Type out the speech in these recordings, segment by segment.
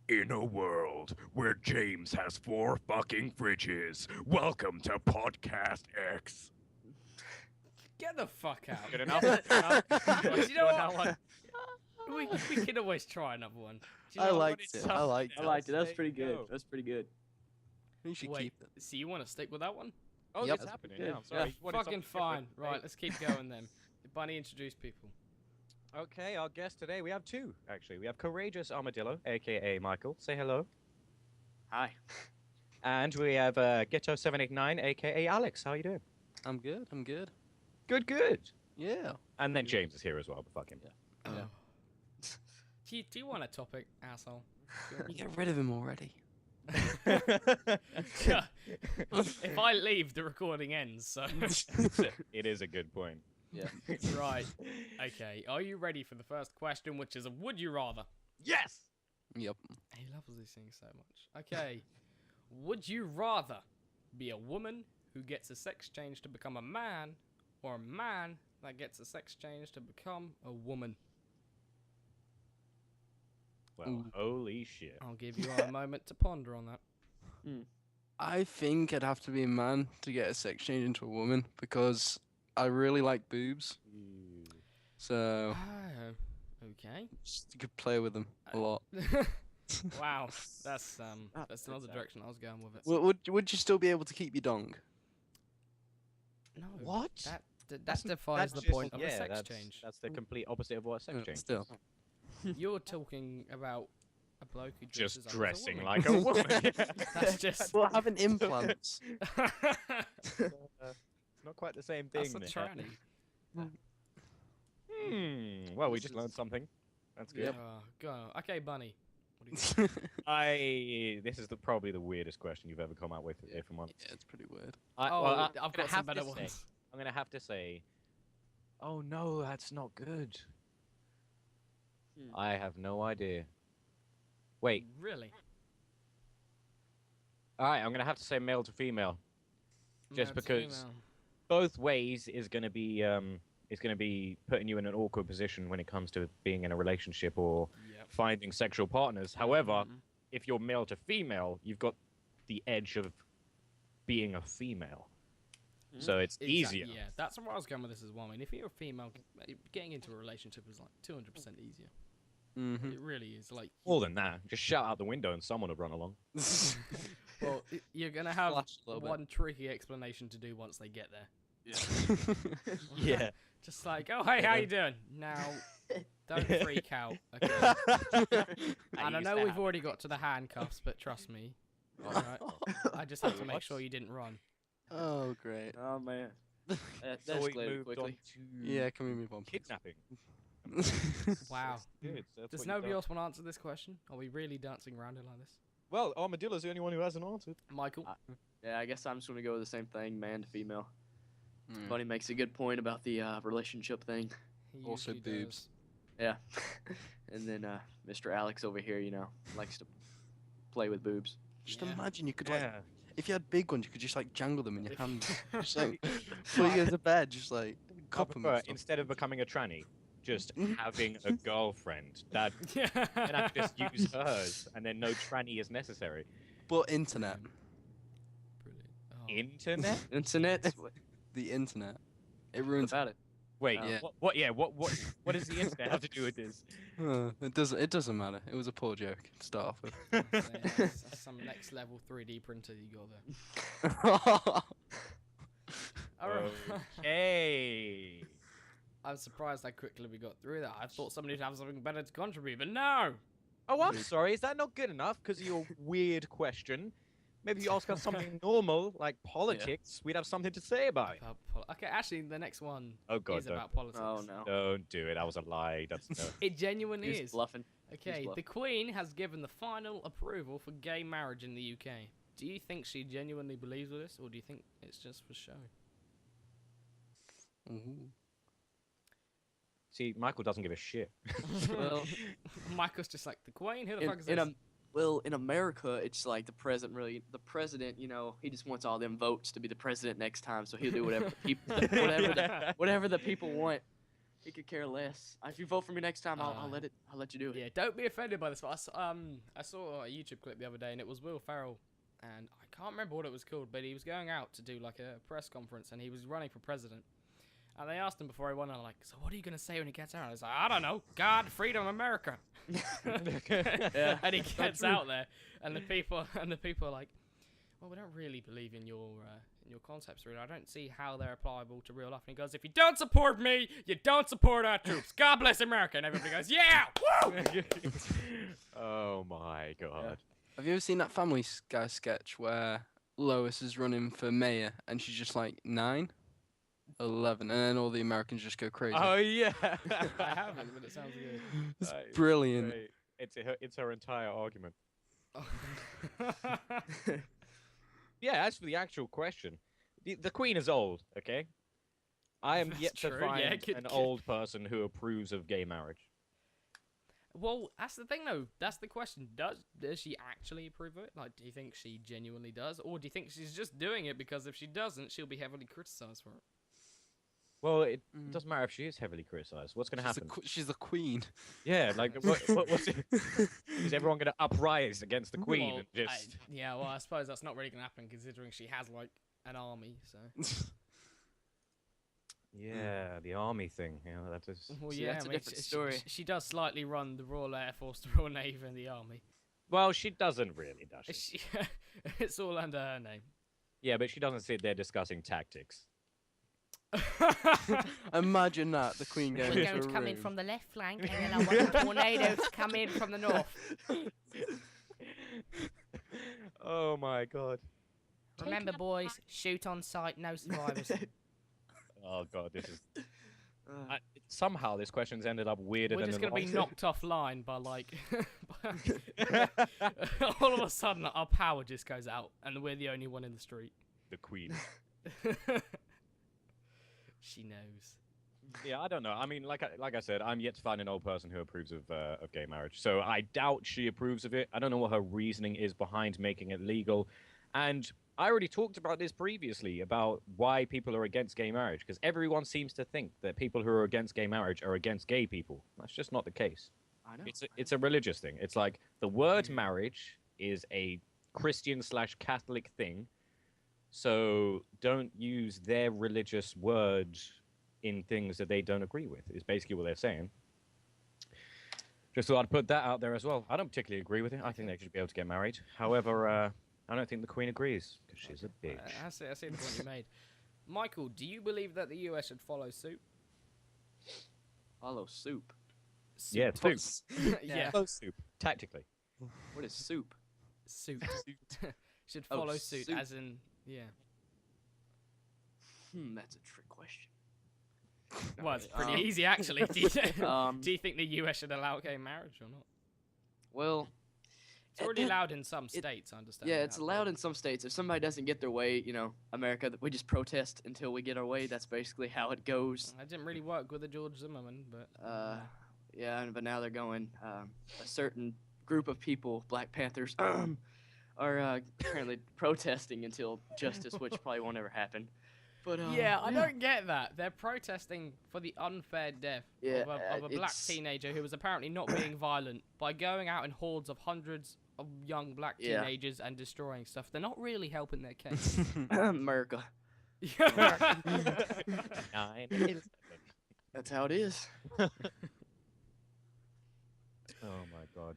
In a world where James has 4 fucking fridges, welcome to Podcast X. Get the fuck out. Good enough. Good enough. Right, you know Got what? that one. We can always try another one. Do you I know what? liked it. I liked I it. liked it. That's There pretty you good. go. That's pretty good. You should Wait, keep it. so you want to stick with that one? Oh, Yep. it's happening. Good. Yeah, I'm sorry. You wanted Fucking something fine. different. Right, let's keep going then. Bunny, introduce people. Okay, our guest today, we have two, actually. We have Courageous Armadillo, a.k.a. Michael. Say hello. Hi. And we have Gito789, a.k.a. Alex. How are you doing? I'm good. I'm good. Good, good. Yeah. And then James is here as well, but fuck him. Yeah. Do you want a topic, asshole? You get rid of him already. If I leave, the recording ends, so... It is a good point. Yeah. Right. Okay, are you ready for the first question, which is a would you rather? Yes! Yep. He loves these things so much. Okay. Would you rather be a woman who gets a sex change to become a man, or a man that gets a sex change to become a woman? Well, holy shit. I'll give you a moment to ponder on that. I think I'd have to be a man to get a sex change into a woman because I really like boobs. So Oh, okay. just you could play with them a lot. Wow, that's another direction I was going with it. Would you still be able to keep your dong? No. What? That defies the just- point of a yeah, sex that's, change. That's the complete opposite of what a sex change Still. You're talking about a bloke who Just dresses up dressing as a like a woman. That's just... Well, having implants. It's not quite the same thing. That's a there. tranny. Well, we just learned something. That's good. Go. Okay, Bunny. What do you think? This is probably the weirdest question you've ever come out with here from one. Yeah, it's pretty weird. I've got some better say, ones. I'm gonna have to say, oh no, that's not good. I have no idea. Wait, Really? all right, I'm gonna have to say male to female. Just Male to because- female. Both ways is gonna be putting you in an awkward position when it comes to being in a relationship or Yep. finding sexual partners. However, Mhm. if you're male to female, you've got the edge of being a female. So it's easier. Yeah, that's where I was going with this as well. I mean, if you're a female, getting into a relationship is like 200% easier. Mm-hmm. It really is. Like, More than that, just shout out the window and someone will run along. well, you're gonna have Flash a little bit. one tricky explanation to do once they get there. Yeah. Just like, oh, hey, how you doing? Now, don't freak out. Okay. And I know we've already got to the handcuffs, but trust me. Alright. I just have to make sure you didn't run. Oh, great. Oh man. That So we escalated moved quickly. on to Yeah, can we move on? please? kidnapping. Wow. Good. So that's Does what nobody you've else want to answer this question? Are we really dancing around it like this? done. Well, Armadillo's the only one who hasn't answered. Michael? Yeah, I guess I'm just gonna go with the same thing, man to female. Mm. Bunny makes a good point about the relationship thing. He Also usually boobs. Yeah. And then Mr. Alex over here, you know, likes to play with boobs. Just Yeah. imagine you could Yeah. like, if you had big ones, you could just like jangle them in your hand, just like before you go to bed, just like cup them. and stuff. Instead of becoming a tranny, just having a girlfriend that does. Yeah. and I just use hers, and then no tranny is necessary. But internet, Brilliant. Oh. Internet? Internet? What the internet, it ruins. about it? Wait, Yeah. what? Yeah, what does the internet have to do with this? It doesn't. It doesn't matter. It was a poor joke to start off with. That's some next level 3D printer you got there. Alright. Okay. I'm surprised how quickly we got through that. I thought somebody would have something better to contribute, but no! Oh, I'm sorry. Is that not good enough? Because of your weird question. Maybe you ask us something normal, like politics. We'd have something to say about it. Okay, actually, the next one Oh God, is don't, about politics. Oh no. don't do it. That was a lie. That's no. It genuinely He's is. bluffing. Okay, He's the Queen has given the final approval for gay marriage in the UK. Do you think she genuinely believes with this, or do you think it's just for show? Ooh. See, Michael doesn't give a shit. Well, Michael's just like, the Queen? Who the fuck is in, this? in America, it's like the president, you know, he just wants all them votes to be the president next time, so he'll do whatever the people, whatever the people want. He could care less. If you vote for me next time, I'll let you do it. Yeah, don't be offended by this. But I saw a YouTube clip the other day, and it was Will Ferrell, and I can't remember what it was called, but he was going out to do like a press conference, and he was running for president. And they asked him before he won, and like, so what are you gonna say when he gets out? He's like, I don't know, God, freedom, America. Yeah. And he gets out there, and the people are like, well, we don't really believe in your concepts, really. I don't see how they're applicable to real life. And he goes, if you don't support me, you don't support our troops. God bless America. And everybody goes, yeah, woo! Oh my god. Have you ever seen that Family Guy sketch where Lois is running for mayor and she's just like 9, 11, and then all the Americans just go crazy? Oh yeah. I haven't, but it sounds good. It's brilliant. Great. It's her entire argument. Yeah, as for the actual question, the Queen is old, okay? I am That's yet to true, find yeah, good- an good. old person who approves of gay marriage. Well, that's the thing, though. That's the question. Does she actually approve of it? Like, do you think she genuinely does? Or do you think she's just doing it because if she doesn't, she'll be heavily criticized for it? Well, it doesn't matter if she is heavily criticized. What's going to happen? She's the Queen. Yeah, like, what's it? Is everyone going to uprise against the Queen Well, and just... yeah, well, I suppose that's not really going to happen considering she has, like, an army, so... Yeah, the army thing. Yeah, that is... Well, See, yeah, that's a I mean, different story. She does slightly run the Royal Air Force, the Royal Navy, and the Army. Well, she doesn't really, does she? It's all under her name. Yeah, but she doesn't sit there discussing tactics. Imagine that, the Queen going into a Tornadoes come in room. from the left flank, and then I want the tornadoes to come in from the north. Oh my god. Remember, boys, shoot on sight, no survivors. Oh god, this is... somehow this question's ended up weirder We're than just the going to be last- knocked offline by, like... all of a sudden, our power just goes out, and we're the only one in the street. The Queen. She knows. Yeah, I don't know. I mean, like I said, I'm yet to find an old person who approves of gay marriage. So I doubt she approves of it. I don't know what her reasoning is behind making it legal. And I already talked about this previously, about why people are against gay marriage. Because everyone seems to think that people who are against gay marriage are against gay people. That's just not the case. I know. It's a religious thing. It's like the word marriage is a Christian/Catholic thing. So don't use their religious words in things that they don't agree with, is basically what they're saying. Just thought I'd put that out there as well. I don't particularly agree with it. I think they should be able to get married. However, I don't think the Queen agrees, because she's a bitch. I see the point you made. Michael, do you believe that the US should follow suit? Follow soup. Yeah, soup. Yeah. Close soup, tactically. What is soup? Suit. Should Oh, follow suit, suit. as in, yeah. That's a trick question. Well, it's pretty Um, easy, actually. Do you think the US should allow gay marriage or not? Well, It's already allowed in some states, I understand. yeah, that, it's allowed in some states. If somebody doesn't get their way, America, we just protest until we get our way. That's basically how it goes. I didn't really work with the George Zimmerman, but... Yeah, but now they're going. A certain group of people, Black Panthers, are apparently protesting until justice, which probably won't ever happen. But yeah, I don't get that. They're protesting for the unfair death Yeah, of a black it's- teenager who was apparently not being violent by going out in hordes of hundreds of young black Yeah. teenagers and destroying stuff. They're not really helping their case. America. 9/11. That's how it is. Oh my god.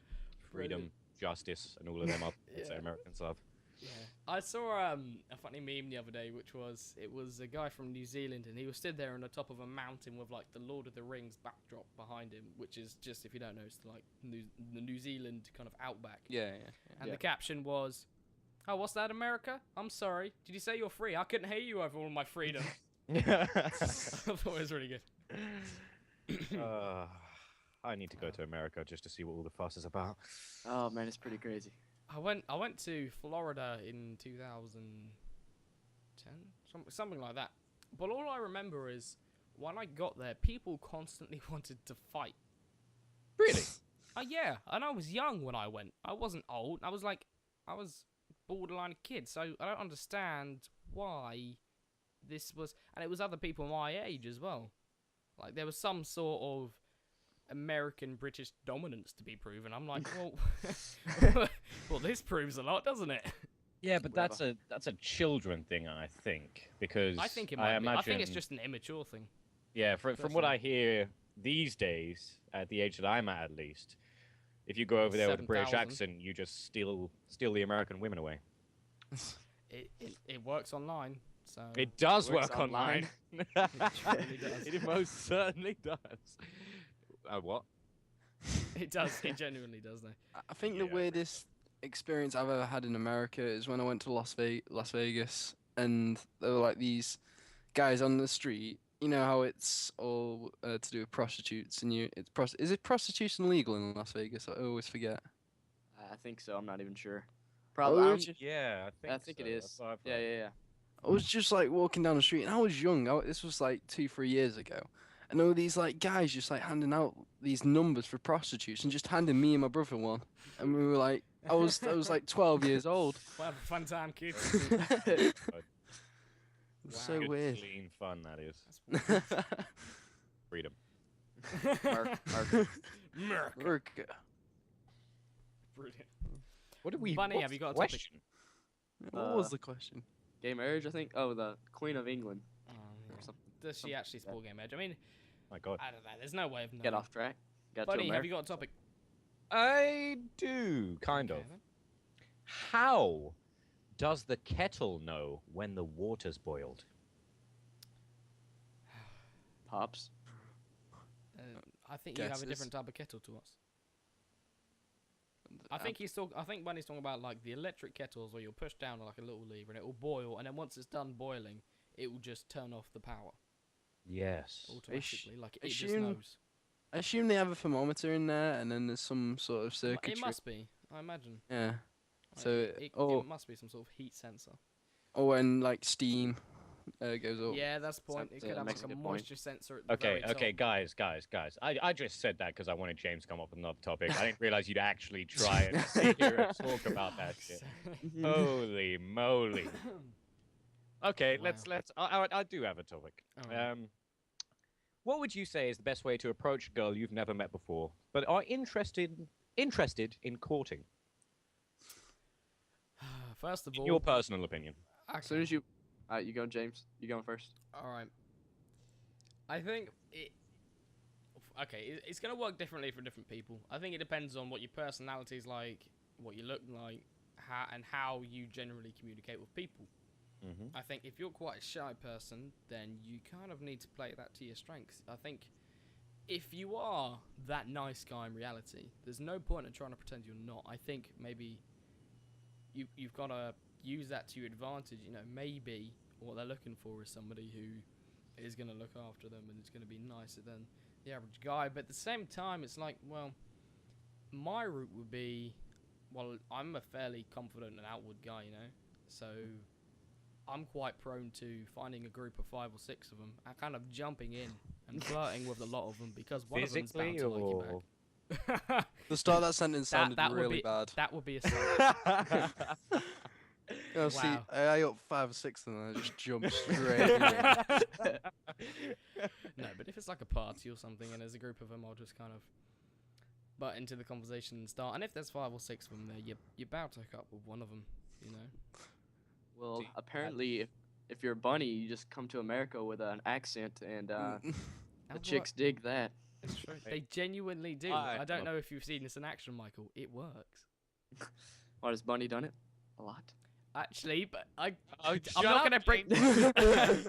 Freedom, justice, and all of them up. That's Yeah. Americans love. Yeah. I saw a funny meme the other day, which was it was a guy from New Zealand, and he was stood there on the top of a mountain with like the Lord of the Rings backdrop behind him, which is just, if you don't know, it's like the New Zealand kind of outback. Yeah. And the caption was, "Oh, what's that, America? I'm sorry. Did you say you're free? I couldn't hear you over all my freedom." I thought it was really good. I need to go to America just to see what all the fuss is about. Oh man, it's pretty crazy. I went to Florida in 2010, something like that. But all I remember is when I got there, people constantly wanted to fight. Really? Yeah, and I was young when I went. I wasn't old. I was borderline a kid, so I don't understand why this was, and it was other people my age as well. Like there was some sort of American British dominance to be proven. I'm like, well, well, this proves a lot, doesn't it? Yeah, but that's a children thing, I think, because I think it might be. imagine, I think it's just an immature thing. yeah. From what I hear these days, at the age that I'm at least, if you go over there with a British 7,000. accent, you just steal the American women away. It works online, so It does Works work online. it truly does. It most certainly does. What? It does. It genuinely does, though. I think the Yeah. weirdest experience I've ever had in America is when I went to Las Vegas, and there were like these guys on the street. You know how it's all to do with prostitutes, and is it prostitution legal in Las Vegas? I always forget. I think so. I'm not even sure. Probably. Oh, Yeah, I think it so. is. That's what I've Yeah, heard. yeah, yeah. I was just like walking down the street, and I was young. This was like 2-3 years ago, and there were these like guys just like handing out these numbers for prostitutes and just handing me and my brother one, and we were like, I was like 12 years old. Well, have a fun time, kids. It's so Good, weird. clean fun, that is. Freedom. Murica. Brilliant. What did we? Bunny, what's have you got a the topic? question? What was the question? Gay marriage, I think. Oh, the Queen of England Oh, or yeah. something. Does she something actually like that. sport game edge? I mean, My God. I don't know. There's no way of knowing. Get off track. Got to Bunny, have America. you got a topic? I do, kind Okay, of. then. How does the kettle know when the water's boiled? Pops. I think you have a Guesses? different type of kettle to us. I think I think Bunny's talking about like the electric kettles where you'll push down like a little lever and it will boil, and then once it's done boiling, it will just turn off the power Yes. automatically. Like it just assume- knows. I assume they have a thermometer in there, and then there's some sort of circuitry. It must be. I imagine. Yeah. Like, So, it must be some sort of heat sensor. or when like steam goes up. Yeah, that's the point. That, It could have makes like a a good point. moisture sensor at the Okay, very okay, top. guys. I just said that because I wanted James to come up with another topic. I didn't realize you'd actually try and sit here and talk about that shit. Holy moly. Okay, Wow. let's. I do have a topic. Alright. What would you say is the best way to approach a girl you've never met before, but are interested in courting? First of In all, your personal opinion. As soon as you go, James. You going first? All right. I think it's gonna work differently for different people. I think it depends on what your personality is like, what you look like, how you generally communicate with people. Mm-hmm. I think if you're quite a shy person, then you kind of need to play that to your strengths. I think if you are that nice guy in reality, there's no point in trying to pretend you're not. I think maybe you've got to use that to your advantage. You know, maybe what they're looking for is somebody who is going to look after them and is going to be nicer than the average guy. But at the same time, it's like, well, my route would be, well, I'm a fairly confident and outward guy, you know, so I'm quite prone to finding a group of 5 or 6 of them and kind of jumping in and flirting with a lot of them because one of them's bound Physically to like you or back. The start of that sentence sounded that would really be- bad. That would be a sign. Oh, see, Wow. I got 5 or 6 and I just jumped straight in. No, but if it's like a party or something and there's a group of them, I'll just kind of butt into the conversation and start. And if there's 5 or 6 of them there, you're bound to hook up with one of them, you know. Well, See, apparently, if you're a bunny, you just come to America with an accent, and the And chicks dig that. It's true. They genuinely do. I I don't love- know if you've seen this in action, Michael. It works. What, has Bunny done it? A lot. Actually, but I'm shut not up, gonna bring. James.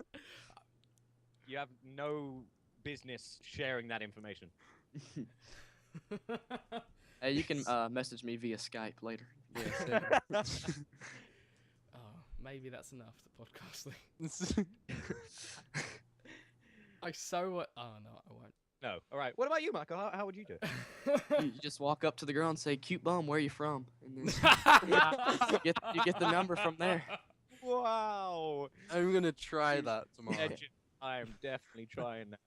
You have no business sharing that information. Hey, you can message me via Skype later. Oh, maybe that's enough. The podcast thing. I so. Oh no, I won't. No. All right. What about you, Michael? How would you do it? You just walk up to the girl and say, "Cute bum, where you from?" And then you get the number from there. Wow. I'm gonna try that tomorrow. Legend. I am definitely trying that.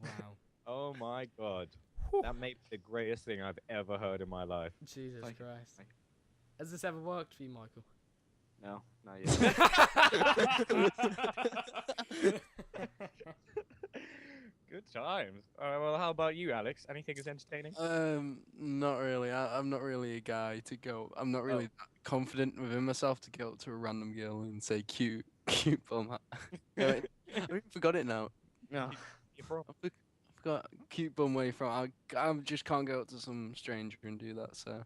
Wow. Oh my god. That may be the greatest thing I've ever heard in my life. Jesus Thank you. Christ. Thank Has this ever worked for you, Michael? No, not yet. Good times. Well, how about you, Alex? Anything is entertaining? Not really. I'm not really a guy to go. I'm not really that confident within myself to go up to a random girl and say cute, cute bum. I even forgot it now. No. You're from? I forgot cute bum where you from. I just can't go up to some stranger and do that. So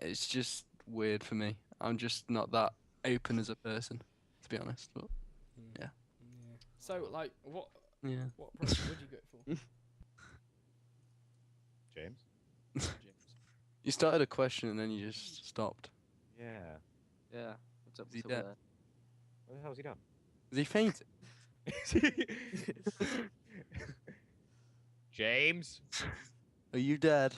it's just weird for me. I'm just not that open as a person, to be honest. But yeah. So, like, what yeah. price would you go for? James? You started a question and then you just stopped. Yeah. Yeah. What's up Is he with dead? that? What the hell's he done? Is he fainted? James? Are you dead?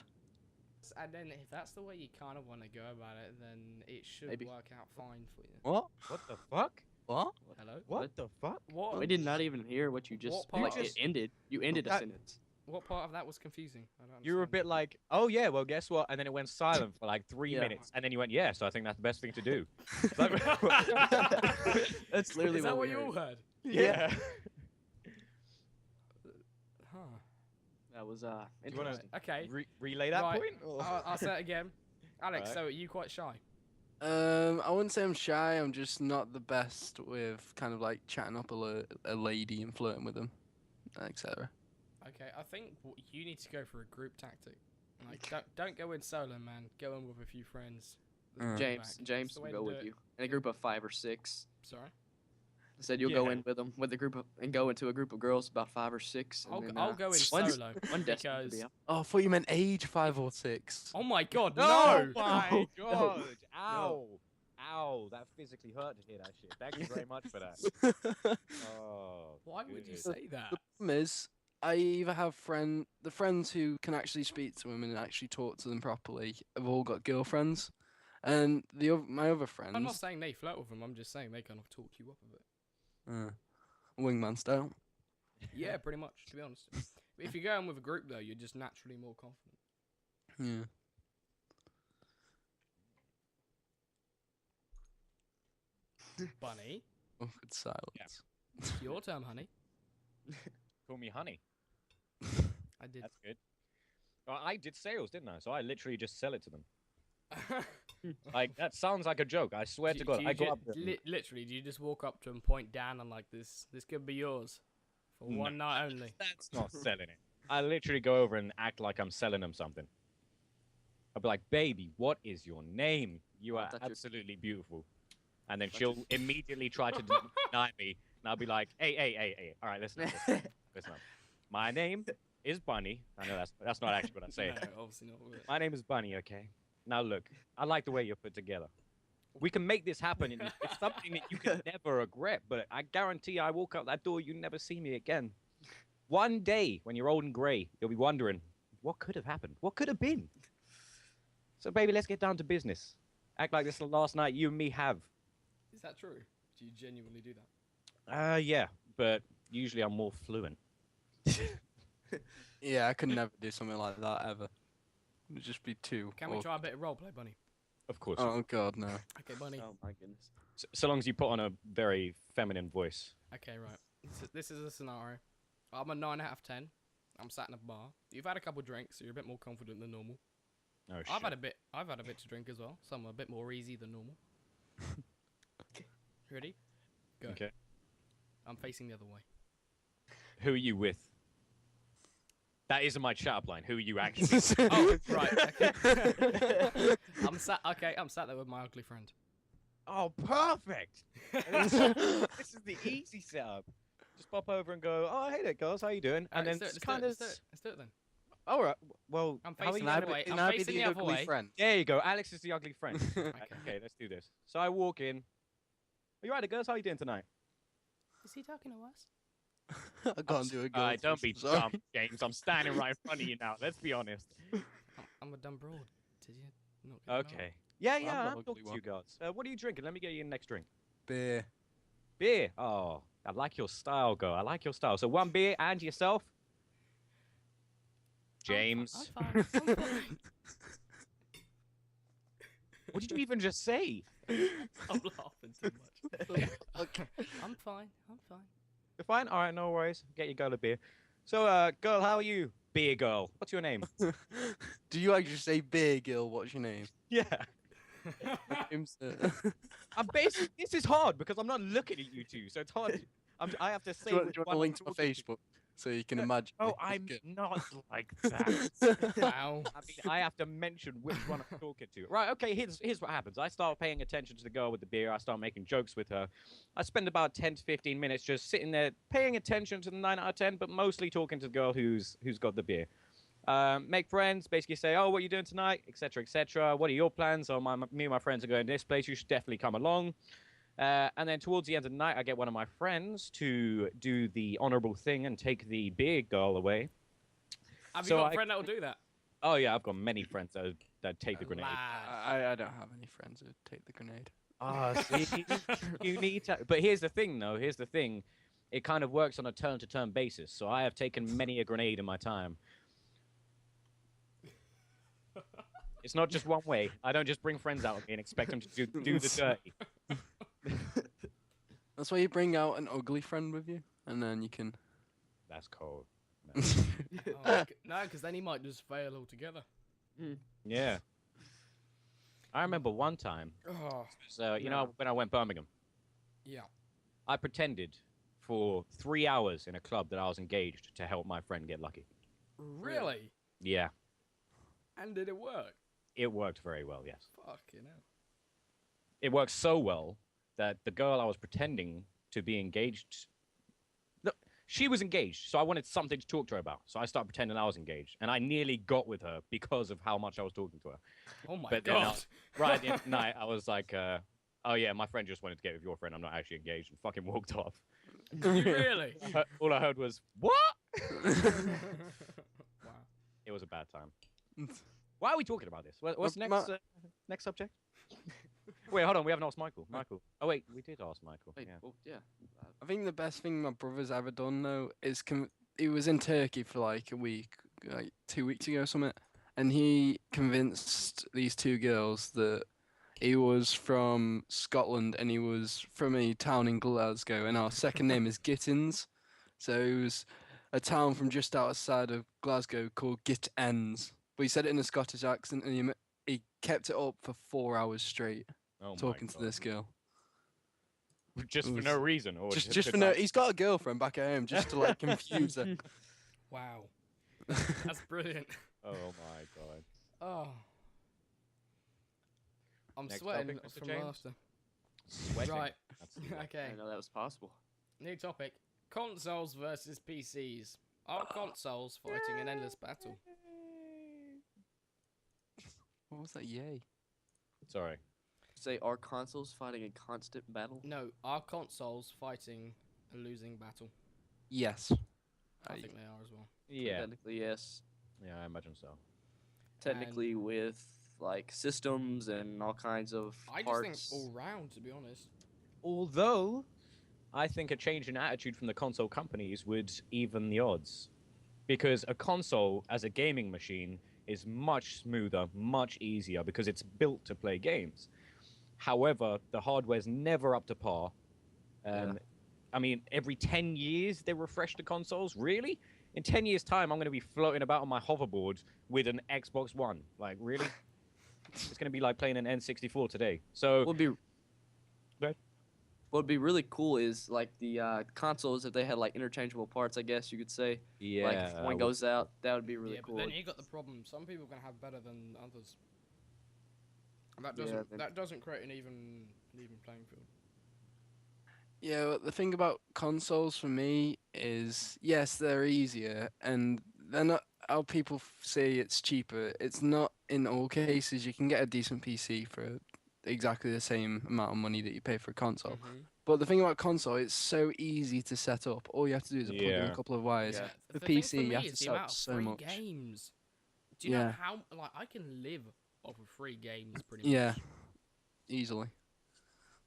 And then, if that's the way you kind of want to go about it, then it should Maybe. work out fine for you. What? What the fuck? What? Hello? What the fuck? What? We did not even hear what you just. What Like, part? it ended. You ended a That- sentence. What part of that was confusing? I don't You were a understand. bit like, oh yeah, well guess what? And then it went silent for like 3 Yeah. minutes, and then you went, yeah, so I think that's the best thing to do. That's literally Is that what we you all heard. heard? Yeah. Huh. That was you wanna- interesting. Okay. Relay that Right. point? or- I'll say it again. Alex, Right. so are you quite shy? I wouldn't say I'm shy. I'm just not the best with kind of like chatting up a lady and flirting with them, etc. Okay, I think you need to go for a group tactic. Like, don't go in solo, man. Go in with a few friends. James, Back. James It's the will way go to with do it. you in a group of 5 or 6. Sorry. I said you'll go Yeah. in with them with a group of and go into a group of girls about 5 or 6. And I'll, then, I'll go in one's- solo One destined to because. be up. Oh, I thought you meant age 5 or 6. Oh my God, Oh no! my No. god! Ow! Ow! That physically hurt to hear that shit. Thank you very much for that. Oh. Why would you good. say that? The problem is, I either have the friends who can actually speak to women and actually talk to them properly have all got girlfriends, and my other friends, I'm not saying they flirt with them. I'm just saying they kind of talk you up a bit. wingman style. Yeah, pretty much. To be honest, if you're going with a group though, you're just naturally more confident. Yeah. Bunny, Awkward silence. it's your turn, honey. Call me honey. I did. That's good. Well, I did sales, didn't I? So I literally just sell it to them. Like that sounds like a joke. I swear to God, I go up. there. Literally, do you just walk up to him, point down, and like this could be yours for No. one night only? That's not selling it. I literally go over and act like I'm selling them something. I'll be like, baby, what is your name? You Oh, I are thought you- absolutely beautiful. And then thought she'll you- immediately try to deny me. And I'll be like, hey. All right, listen up. Listen up. My name is Bunny. I know that's not actually what I'm saying. No, obviously not. With it. My name is Bunny, okay? Now look, I like the way you're put together. We can make this happen. And it's something that you can never regret, but I guarantee I walk out that door, you never see me again. One day, when you're old and grey, you'll be wondering, what could have happened? What could have been? So, baby, let's get down to business. Act like this is the last night you and me have. Is that true? Do you genuinely do that? Yeah, but usually I'm more fluent. Yeah, I could never do something like that ever. It'd just be too. Can we awkward. try a bit of roleplay, Bunny? Of course. Oh God, no. Okay, Bunny. Oh my goodness. So long as you put on a very feminine voice. Okay, right. This is a scenario. I'm a 9 out of 10. I'm sat in a bar. You've had a couple drinks, so you're a bit more confident than normal. Oh, shit. I've had a bit to drink as well. Some are a bit more easy than normal. Ready? Go. Okay. I'm facing the other way. Who are you with? That isn't my chat line. Who are you actually? Oh, right. Okay. I'm sat there with my ugly friend. Oh, perfect! this is the easy setup. Just pop over and go, oh, hey there, girls, how you doing? And then let's kind of... let's do it then. All right, well, I'm how are facing you the Can other way. can I'm I be facing the the other ugly way. friend? There you go. Alex is the ugly friend. Okay. Okay, let's do this. So I walk in. Are you right, girls? How you doing tonight? Is he talking to us? I can't do a girl. Alright, don't be voice, sorry. dumb, James. I'm standing right in front of you now. Let's be honest. I'm a dumb broad. Did you not get that? Okay. Yeah, I'm yeah, the I'm ugly talking to one. you girls. What are you drinking? Let me get you the next drink. Beer. Beer. Oh, I like your style, girl. I like your style. So one beer and yourself. James. I'm fine. I'm fine. What did you even just say? I'm laughing too much. Okay. I'm fine. I'm fine. You're fine? Alright, no worries. Get your girl a beer. So, girl, how are you? Beer girl. What's your name? Do you actually say beer girl? What's your name? Yeah. James, I'm basically. This is hard because I'm not looking at you two, so it's hard. I have to say do you which want one a I'm link to my talking to. Facebook so you can imagine? Oh, me? I'm Good. not like that. Wow. I mean, I have to mention which one I'm talking to. Right, okay, here's what happens. I start paying attention to the girl with the beer. I start making jokes with her. I spend about 10 to 15 minutes just sitting there paying attention to the 9 out of 10, but mostly talking to the girl who's got the beer. Make friends, basically say, oh, what are you doing tonight, etc., etc. What are your plans? Oh, me and my friends are going to this place. You should definitely come along. And then towards the end of the night, I get one of my friends to do the honorable thing and take the beer girl away. Have you So got a friend that will do that? Oh, yeah, I've got many friends that take the grenade. Lad. I don't have any friends who take the grenade. Ah, see, you need to. But here's the thing, though. Here's the thing. It kind of works on a turn-to-turn basis. So I have taken many a grenade in my time. It's not just one way. I don't just bring friends out with me and expect them to do the dirty. That's why you bring out an ugly friend with you, and then you can. That's cold. No, because then he might just fail altogether. Yeah. I remember one time. Oh, So you know when I went Birmingham, yeah. I pretended for 3 hours in a club that I was engaged to help my friend get lucky. Really? Yeah, And did it work? it worked very well. Yes. Fucking hell. It worked so well that the girl I was pretending to be engaged, look, she was engaged, so I wanted something to talk to her about. So I started pretending I was engaged, and I nearly got with her because of how much I was talking to her. Oh my But then god. right at the end of the night, I was like, oh yeah, my friend just wanted to get with your friend. I'm not actually engaged, and fucking walked off. Did you really? All I heard was, what? Wow. It was a bad time. Why are we talking about this? What's Ma- next? Next subject? Wait, hold on. We haven't asked Michael. Michael. Oh wait, we did ask Michael. Wait, Yeah. well, yeah. I think the best thing my brother's ever done though is he was in Turkey for like a week, like 2 weeks ago or something, and he convinced these two girls that he was from Scotland and he was from a town in Glasgow, and our second name is Gittins, so it was a town from just outside of Glasgow called Gittens. But he said it in a Scottish accent, and he kept it up for 4 hours straight Oh my talking to God. this girl. Just for It no was- reason, or Just for no, like- he's got a girlfriend back at home, just to like confuse her. Wow. That's brilliant. Oh my God. Oh. I'm Next sweating topic, Mr. from James? laughter. Sweating. Right. That's I Okay. didn't know that was possible. New topic. Consoles versus PCs. Are consoles fighting an endless battle? What was that? Yay! Sorry. Say, are consoles fighting a constant battle? No, are consoles fighting a losing battle? Yes. I I- think they are as well. Yeah. Technically, yes. Yeah, I imagine so. Technically, with like systems and all kinds of I just parts. think all round, to be honest. Although, I think a change in attitude from the console companies would even the odds. Because a console, as a gaming machine, is much smoother, much easier, because it's built to play games. However, the hardware's never up to par. I mean, every 10 years they refresh the consoles? Really? In 10 years' time, I'm going to be floating about on my hoverboard with an Xbox One. Like, really? It's going to be like playing an N64 today. So, What would be Go ahead. what would be really cool is like the consoles if they had like interchangeable parts. I guess you could say. yeah. Like if one goes out, that would be really yeah, cool. but then you got the problem. Some people can have better than others. That Yeah, doesn't then- that doesn't create an even playing field. Yeah, but the thing about consoles for me is, yes, they're easier, and they're not how people say it's cheaper. It's not in all cases. You can get a decent PC for exactly the same amount of money that you pay for a console. Mm-hmm. But the thing about console, it's so easy to set up. All you have to do is plug in Yeah. a couple of wires. Yeah. With The thing PC, for me you have is to the set up amount of so free much. games. Do you know Yeah. how I can live off of free games pretty Yeah, much? easily.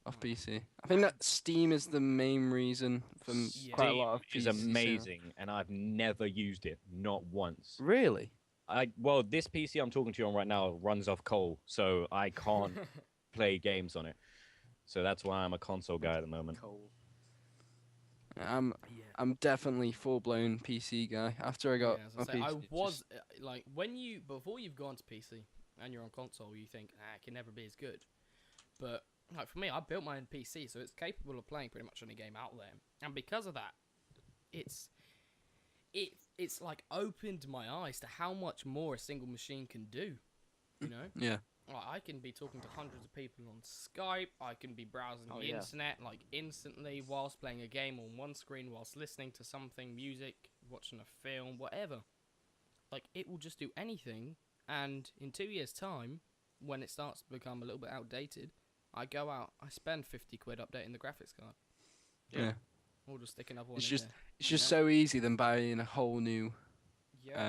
Off PC. I think that Steam is the main reason for Yeah. quite a lot of is PCs sale. amazing, and I've never used it, not once. Really? Well, this PC I'm talking to you on right now runs off coal, so I can't play games on it. So that's why I'm a console guy at the moment. Cold. Yeah. I'm definitely full-blown PC guy. After I got Yeah, my as I say, PC, I it's was just- like before you've gone to PC and you're on console, you think it can never be as good. But like for me, I built my own PC, so it's capable of playing pretty much any game out there. And because of that, it's like opened my eyes to how much more a single machine can do. You know, yeah. like, I can be talking to hundreds of people on Skype. I can be browsing Oh, the yeah. internet like instantly whilst playing a game on one screen, whilst listening to something, music, watching a film, whatever. Like it will just do anything. And in 2 years' time, when it starts to become a little bit outdated, I go out, I spend 50 quid updating the graphics card, Yeah. or just stick another one It's in just there. it's just Yeah. so easy than buying a whole new Yeah,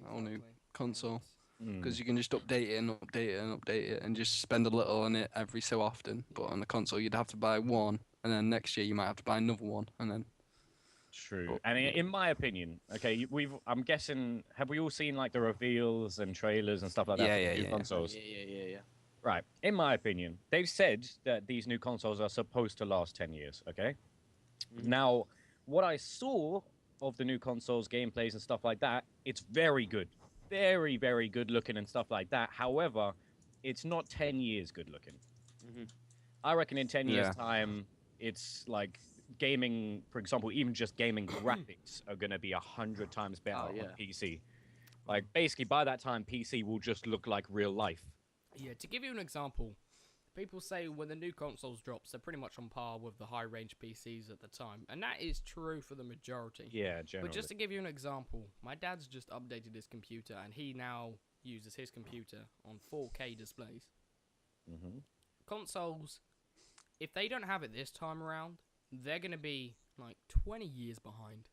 whole new exactly. console. Mm. Because you can just update it and update it and update it and just spend a little on it every so often. But on the console, you'd have to buy one, and then next year you might have to buy another one, and then True. But- And in my opinion, okay, I'm guessing, have we all seen like the reveals and trailers and stuff like that Yeah, for the yeah, new yeah. consoles? Yeah. Right. In my opinion, they've said that these new consoles are supposed to last 10 years, okay? Mhm. Now, what I saw of the new consoles, gameplays and stuff like that, it's very good. Very, very good looking and stuff like that. However, it's not 10 years good looking. Mhm. I reckon in 10 years' Yeah. time, it's like gaming, for example, even just gaming graphics are going to be 100 times better Oh, yeah. on PC. Like, basically, by that time, PC will just look like real life. Yeah, to give you an example, people say when the new consoles drops, they're pretty much on par with the high-range PCs at the time, and that is true for the majority. Yeah, generally. But just to give you an example, my dad's just updated his computer, and he now uses his computer on 4K displays. hmm Consoles, if they don't have it this time around, they're going to be like 20 years behind.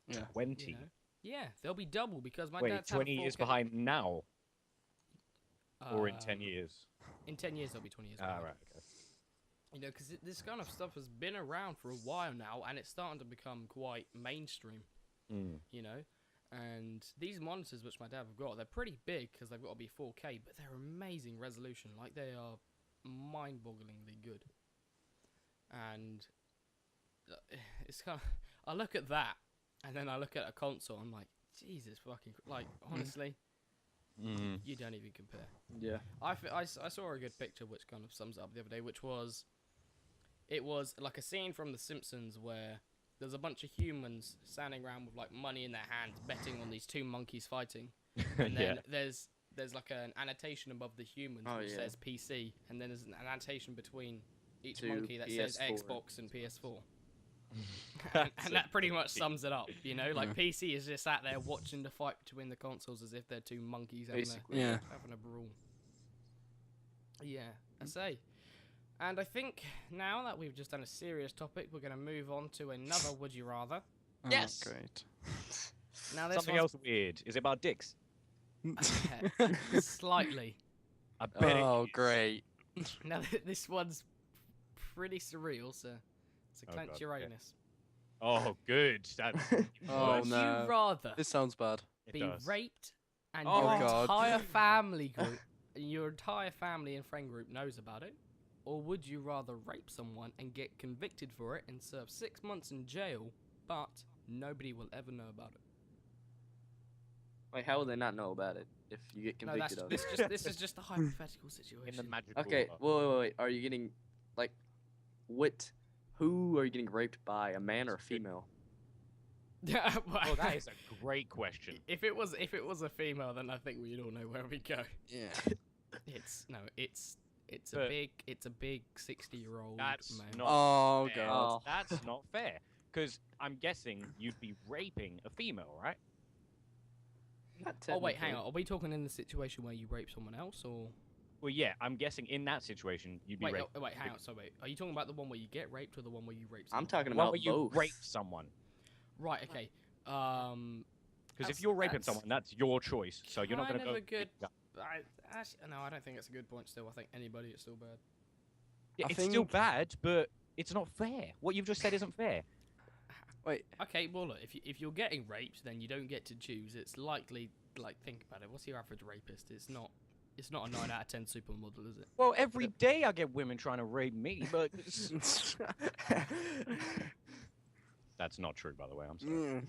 yeah. 20. You know? Yeah, they'll be double because my Wait, dad's 20 years behind now, or in 10 Um, years? In 10 years, they'll be 20 years Ah, behind. right, okay. You know, because this kind of stuff has been around for a while now, and it's starting to become quite mainstream. Mm. You know, and these monitors which my dad have got, they're pretty big because they've got to be 4K, but they're amazing resolution. Like they are mind-bogglingly good. And it's kind of, I look at that, and then I look at a console. I'm like, Jesus fucking, like honestly, Mm. you don't even compare. Yeah. I saw a good picture which kind of sums it up the other day, which was, it was like a scene from The Simpsons where there's a bunch of humans standing around with like money in their hands, betting on these two monkeys fighting, and then there's like an annotation above the humans Oh, which yeah. says PC, and then there's an annotation between each Two monkey that says PS4. Xbox and PS4. and that pretty much sums it up, you know. Like PC is just sat there watching the fight between the consoles as if they're two monkeys having Basically, Yeah. a brawl. Yeah, I say. And I think now that we've just done a serious topic, we're going to move on to another Would You Rather. Oh, Yes. great. Now this Something else weird. Is it about dicks? slightly. I bet Oh, it is. great. Now this one's pretty surreal, so Oh, clench God, your okay. anus. Oh, good. That's Oh, Would no. you rather This sounds bad. it be does. raped and Oh, your God. entire family group, your entire family and friend group knows about it? Or would you rather rape someone and get convicted for it and serve 6 months in jail, but nobody will ever know about it? Like, how will they not know about it if you get No, that's convicted of it? this is just a hypothetical situation. In the magical. Okay, wait. Are you getting, like, who are you getting raped by, a man or a female? Yeah, Oh, that is a great question. If it was a female, then I think we'd all know where we go. Yeah. It's But- a big 60-year-old That's man. not Oh, fair. God. That's not fair. Because I'm guessing you'd be raping a female, right? Not Oh wait, hang technically. on. Are we talking in the situation where you rape someone else, or Well, yeah, I'm guessing in that situation you'd be wait? raping. Wait, hang on. So wait, are you talking about the one where you get raped or the one where you rape? I'm Someone? talking One about where you both. rape someone. Right. Okay. Because That's- if you're raping that's someone, that's your choice. So you're not kind going to of go. a good. No, I don't think it's a good point. Still, I think anybody is still bad. Yeah, I it's still think- bad, but it's not fair. What you've just said isn't fair. Wait. Okay, well look, if you're getting raped, then you don't get to choose. It's likely, like, think about it. What's your average rapist? It's not a 9 out of 10 supermodel, is it? Well, every day I get women trying to rape me, but That's not true, by the way. I'm sorry.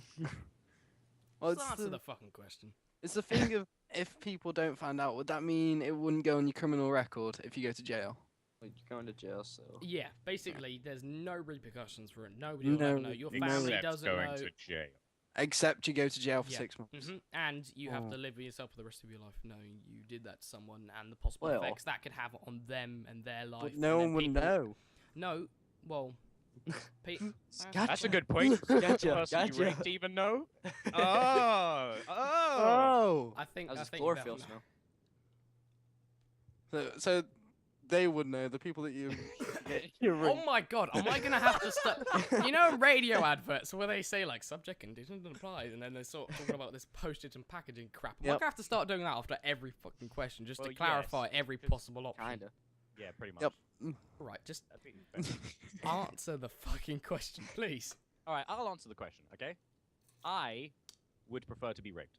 Well, Just answer the fucking question. it's the thing of if people don't find out, would that mean it wouldn't go on your criminal record if you go to jail? Like, you're going to jail, so. Yeah, basically, there's no repercussions for it. Nobody will ever know. Your No. family Except doesn't going know. to jail. Except you go to jail for Yeah. 6 months. And you have to Oh. live with yourself for the rest of your life, knowing you did that to someone and the possible Well. effects that could have on them and their life. But and no then one would people- know. No, well, That's a good point. Gotcha, The person you gotcha. raped even know? Oh. Oh! I think How's I his think chlorophyll that- smell? So they would know, the people that you you're Oh my god, am I gonna have to start? You know, radio adverts where they say like subject conditions and applies, and then they're sort of talking about this postage and packaging crap. Am I Yep. gonna have to start doing that after every fucking question, just Well, to clarify yes, every because- possible option? Kinda. Yeah, pretty much. Yep. Right, just That'd be fair. answer the fucking question, please. All right, I'll answer the question, okay? I would prefer to be raped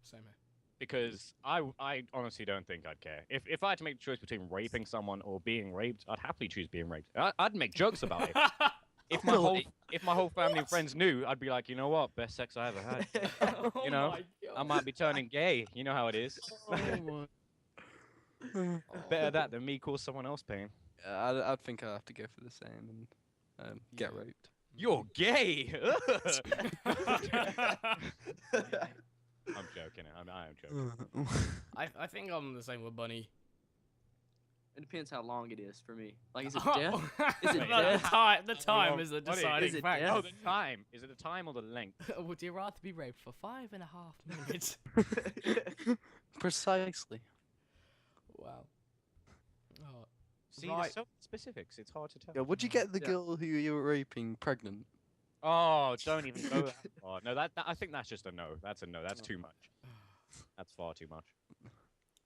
Same here. because I honestly don't think I'd care. If I had to make the choice between raping someone or being raped, I'd happily choose being raped. I'd make jokes about it. If my whole family and friends knew, I'd be like, you know what, best sex I ever had. Oh You know, my God. I might be turning gay. You know how it is. Better that than me cause someone else pain. I'd think I'd have to go for the same and get Yeah. raped. You're gay. I'm joking. I am joking. I think I'm the same with Bunny. It depends how long it is for me. Like, is it Oh, death? Is it the death? the time Well, is the Bunny, deciding is it factor. death? Oh, the time. Is it the time or the length? Would you rather be raped for 5.5 minutes? Precisely. Wow. Oh, See, Right. there's so many specifics. It's hard to tell. Yeah, would you get the Yeah. girl who you were raping pregnant? Oh, don't even go that far. No, that I think that's just a no. That's a no. That's too much. That's far too much.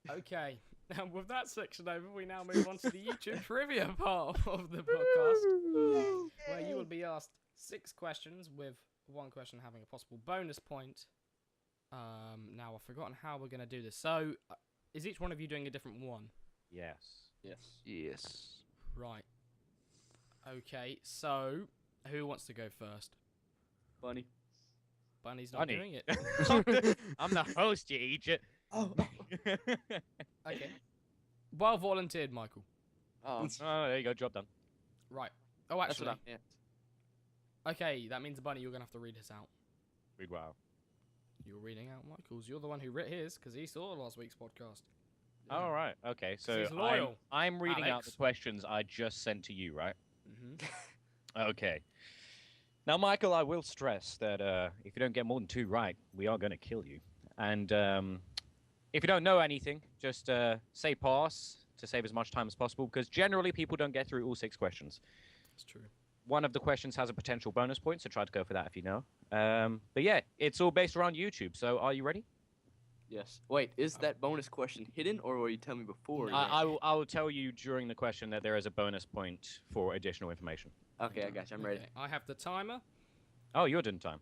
okay. And with that section over, we now move on to the YouTube trivia part of the podcast, where you will be asked 6 questions, with 1 question having a possible bonus point. Now I've forgotten how we're going to do this. So, is each one of you doing a different one? Yes. Yes. Yes. Right. Okay, so who wants to go first? Bunny. Bunny's not Bunny. doing it. I'm the host, you idiot. Oh. Okay. Well volunteered, Michael. Oh, Oh, there you go. Job done. Right. Oh, that's actually. what yeah. Okay, that means Bunny, you're going to have to read this out. Read wow. You're reading out Michael's. You're the one who writ his, because he saw last week's podcast. All right. Okay. So he's loyal, I'm reading out the Alex. questions I just sent to you, right? Mm-hmm. Okay. Now, Michael, I will stress that if you don't get more than 2 right, we are going to kill you. And if you don't know anything, just say pass to save as much time as possible, because generally people don't get through all 6 questions. That's true. One of the questions has a potential bonus point, so try to go for that if you know. But yeah, it's all based around YouTube. So are you ready? Yes. Wait, is that bonus question hidden, or will you tell me before? No. I will tell you during the question that there is a bonus point for additional information. Okay, I got you. I'm ready. Okay, I have the timer. Oh, you're doing time.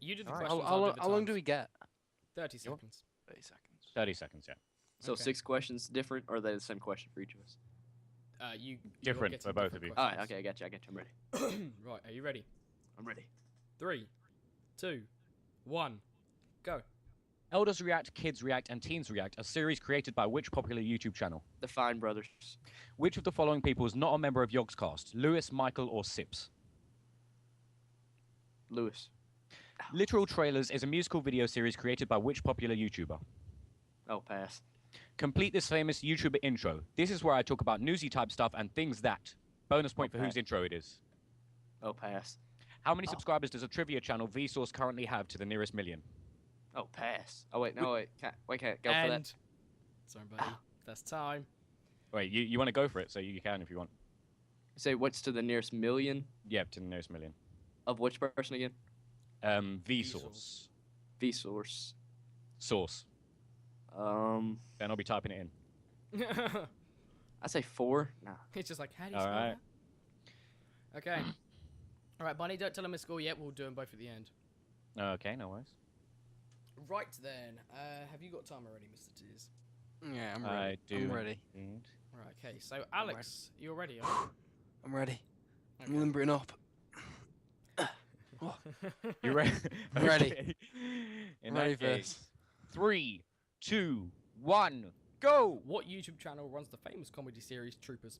You did the All right. questions. How, I'll how, do the how long do times. we get? 30 seconds. 30 seconds. 30 seconds, yeah. So Okay. 6 questions different, or are they the same question for each of us? You're Different getting for both of different you. All right. questions. Okay, I got you. I'm ready. Right, are you ready? I'm ready. 3, 2, 1, go. Elders React, Kids React, and Teens React, a series created by which popular YouTube channel? The Fine Brothers. Which of the following people is not a member of Yogscast? Lewis, Michael, or Sips? Lewis. Literal Trailers is a musical video series created by which popular YouTuber? Oh, pass. Complete this famous YouTuber intro. This is where I talk about newsy type stuff and things that. Bonus point for Okay. whose intro it is. Oh, pass. How many subscribers does a trivia channel Vsauce currently have to the nearest million? Oh, pass. Oh, wait, no, wait. Can't go for and... that. Sorry, buddy. That's time. Wait, you want to go for it, so you can if you want. Say what's to the nearest million Yeah, to the nearest million. of which person again? Vsauce. Vsauce. Source. Then I'll be typing it in. I say 4. Nah. It's just like, how do you All spell right. that? Okay. All right, Bunny, don't tell him his score yet. We'll do them both at the end. Okay, no worries. Right then. Have you got time already, Mr. Tears? Yeah, I'm ready. I do. I'm ready. indeed. Right, okay. So, Alex, you're ready, aren't you? I'm ready. I'm Okay. limbering up. You ready? Ready. Okay. In Ready that for case, this. 3, 2, 1, go! What YouTube channel runs the famous comedy series Troopers?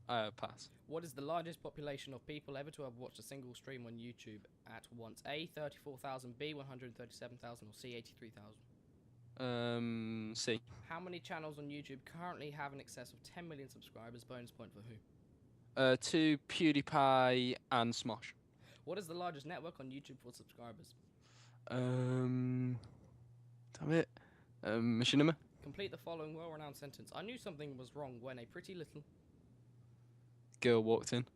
Pass. What is the largest population of people ever to have watched a single stream on YouTube at once? A, 34,000, B, 137,000, or C, 83,000? C. How many channels on YouTube currently have in excess of 10 million subscribers? Bonus point for who? 2 PewDiePie and Smosh. What is the largest network on YouTube for subscribers? Damn it. Machinima. Complete the following well-renowned sentence. I knew something was wrong when a pretty little... Girl walked in.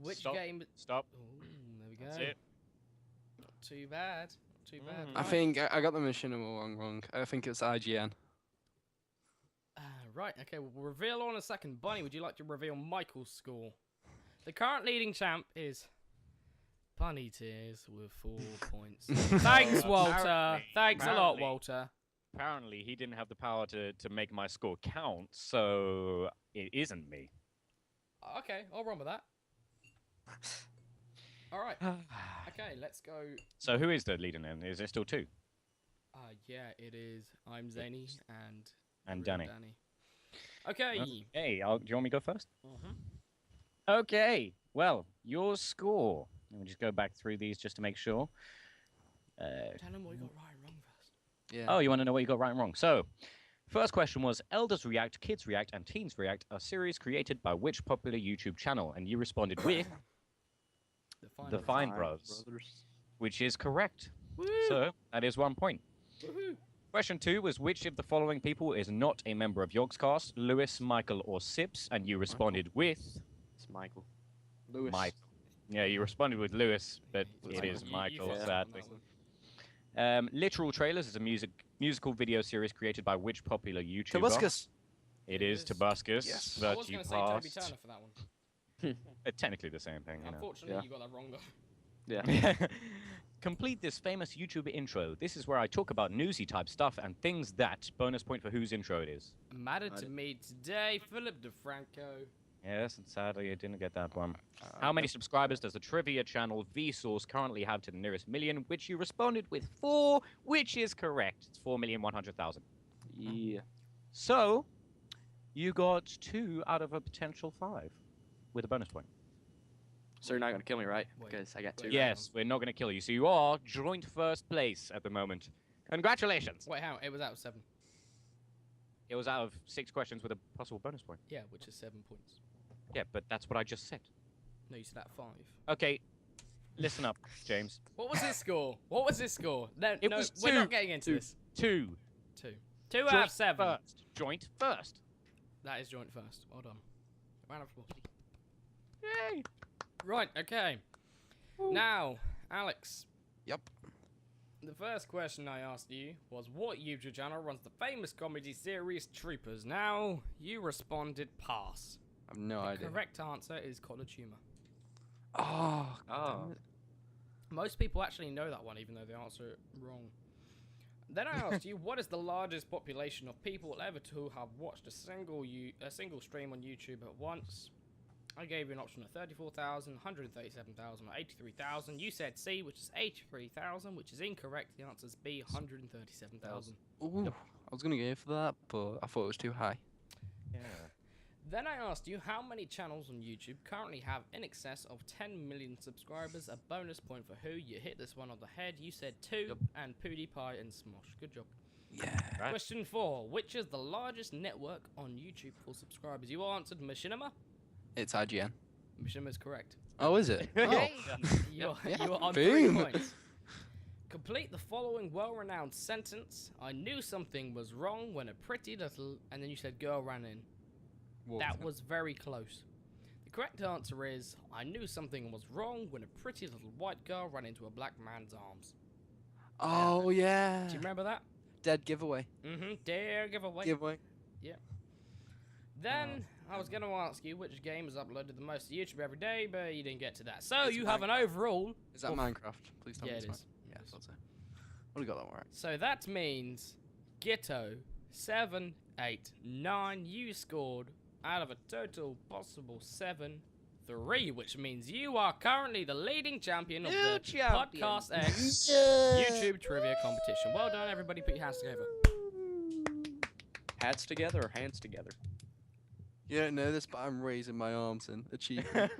Which Stop. game... Stop. Ooh, there we go. That's it. Not too bad. Not too bad. Mhm. I think I got the Machinima one wrong. I think it's IGN. Right, okay, we'll reveal on a second. Bunny, would you like to reveal Michael's score? The current leading champ is Bunny Tears with 4 points. Thanks, Walter. apparently- Thanks a lot, apparently- Walter. Apparently, he didn't have the power to make my score count, so it isn't me. Okay, I'll run with that. Alright, okay, let's go. So who is the leader then? Is there still 2? Yeah, it is. I'm Zany and Danny. Okay. Hey, do you want me to go first? Mhm. Okay. Well, your score. Let me just go back through these just to make sure. Tell them what you got right and wrong first. Yeah. Oh, you want to know what you got right and wrong? So, first question was Elders React, Kids React, and Teens React are series created by which popular YouTube channel? And you responded with The Fine Bros, which is correct. Woo! So, that is 1 point. Woohoo! Question 2 was which of the following people is not a member of Yogscast? Lewis, Michael, or Sips? And you responded with It's Michael. Lewis. Michael. Yeah, you responded with Lewis, but Yeah, it is you Michael, fucked up on sadly. that one. Literal Trailers is a musical video series created by which popular YouTuber? Tobuscus. It is Tobuscus, Yes. I but was you going to say Toby passed. Turner for that one. Technically the same thing, you know. Unfortunately, Yeah. you got that wrong, though. Yeah. Complete this famous YouTube intro. This is where I talk about newsy type stuff and things that. Bonus point for whose intro it is. Mattered to me today, Philip DeFranco. Yes, and sadly I didn't get that one. How many subscribers does the trivia channel Vsauce currently have to the nearest million? Which you responded with 4, which is correct. It's 4,100,000. Yeah. So, you got 2 out of a potential 5 with a bonus point. So you're not gonna kill me, right? Wait, Because I got 2. wait. Yes, we're not going to kill you. So you are joint first place at the moment. Congratulations. Wait, how? It was out of 7. It was out of 6 questions with a possible bonus point. Yeah, which is 7 points. Yeah, but that's what I just said. No, you said that 5. Okay, listen up, James. What was his score? What was his score? No, It no, was we're 2. not getting into this. 2. 2. 2 out Joint of 7. First. Joint first. That is joint first. Well done. Round of applause. Yay. Right, okay. Now, Alex, Yep. the first question I asked you was what YouTube channel runs the famous comedy series Troopers? Now, you responded pass. I have no The idea. correct answer is College Humor. Oh. Oh. damn it. Most people actually know that one, even though they answer it wrong. Then I asked you, what is the largest population of people ever to have watched a single stream on YouTube at once? I gave you an option of 34,000, 137,000, or 83,000. You said C, which is 83,000, which is incorrect. The answer is B, 137,000. Ooh. I was gonna go for that, but I thought it was too high. Yeah. Then I asked you how many channels on YouTube currently have in excess of 10 million subscribers. A bonus point for who. You hit this one on the head. You said 2, and PewDiePie and Smosh. Good job. Yeah. Right. Question 4. Which is the largest network on YouTube for subscribers? You answered Machinima. It's IGN. Machinima is correct. Oh, is it? Oh. You're, Yeah. you're on Boom. 3 points. Complete the following well-renowned sentence. I knew something was wrong when a pretty little... And then you said girl ran in. That was very close. The correct answer is, I knew something was wrong when a pretty little white girl ran into a black man's arms. Oh, yeah. Do you remember that? Dead giveaway. Mm-hmm. Dare giveaway. Giveaway. Then, I was going to ask you which game is uploaded the most to YouTube every day, but you didn't get to that. So, you have an overall... Is that Oof. Minecraft? Please tell Yeah, me it it's is. Yeah, I thought so. What do you got that right? So, that means Gito789, you scored out of a total possible 7 3, which means you are currently the leading champion of the champion. Podcast X YouTube trivia competition. Well done, everybody. Put your hands together. Hats together or hands together? You don't know this, but I'm raising my arms in achievement.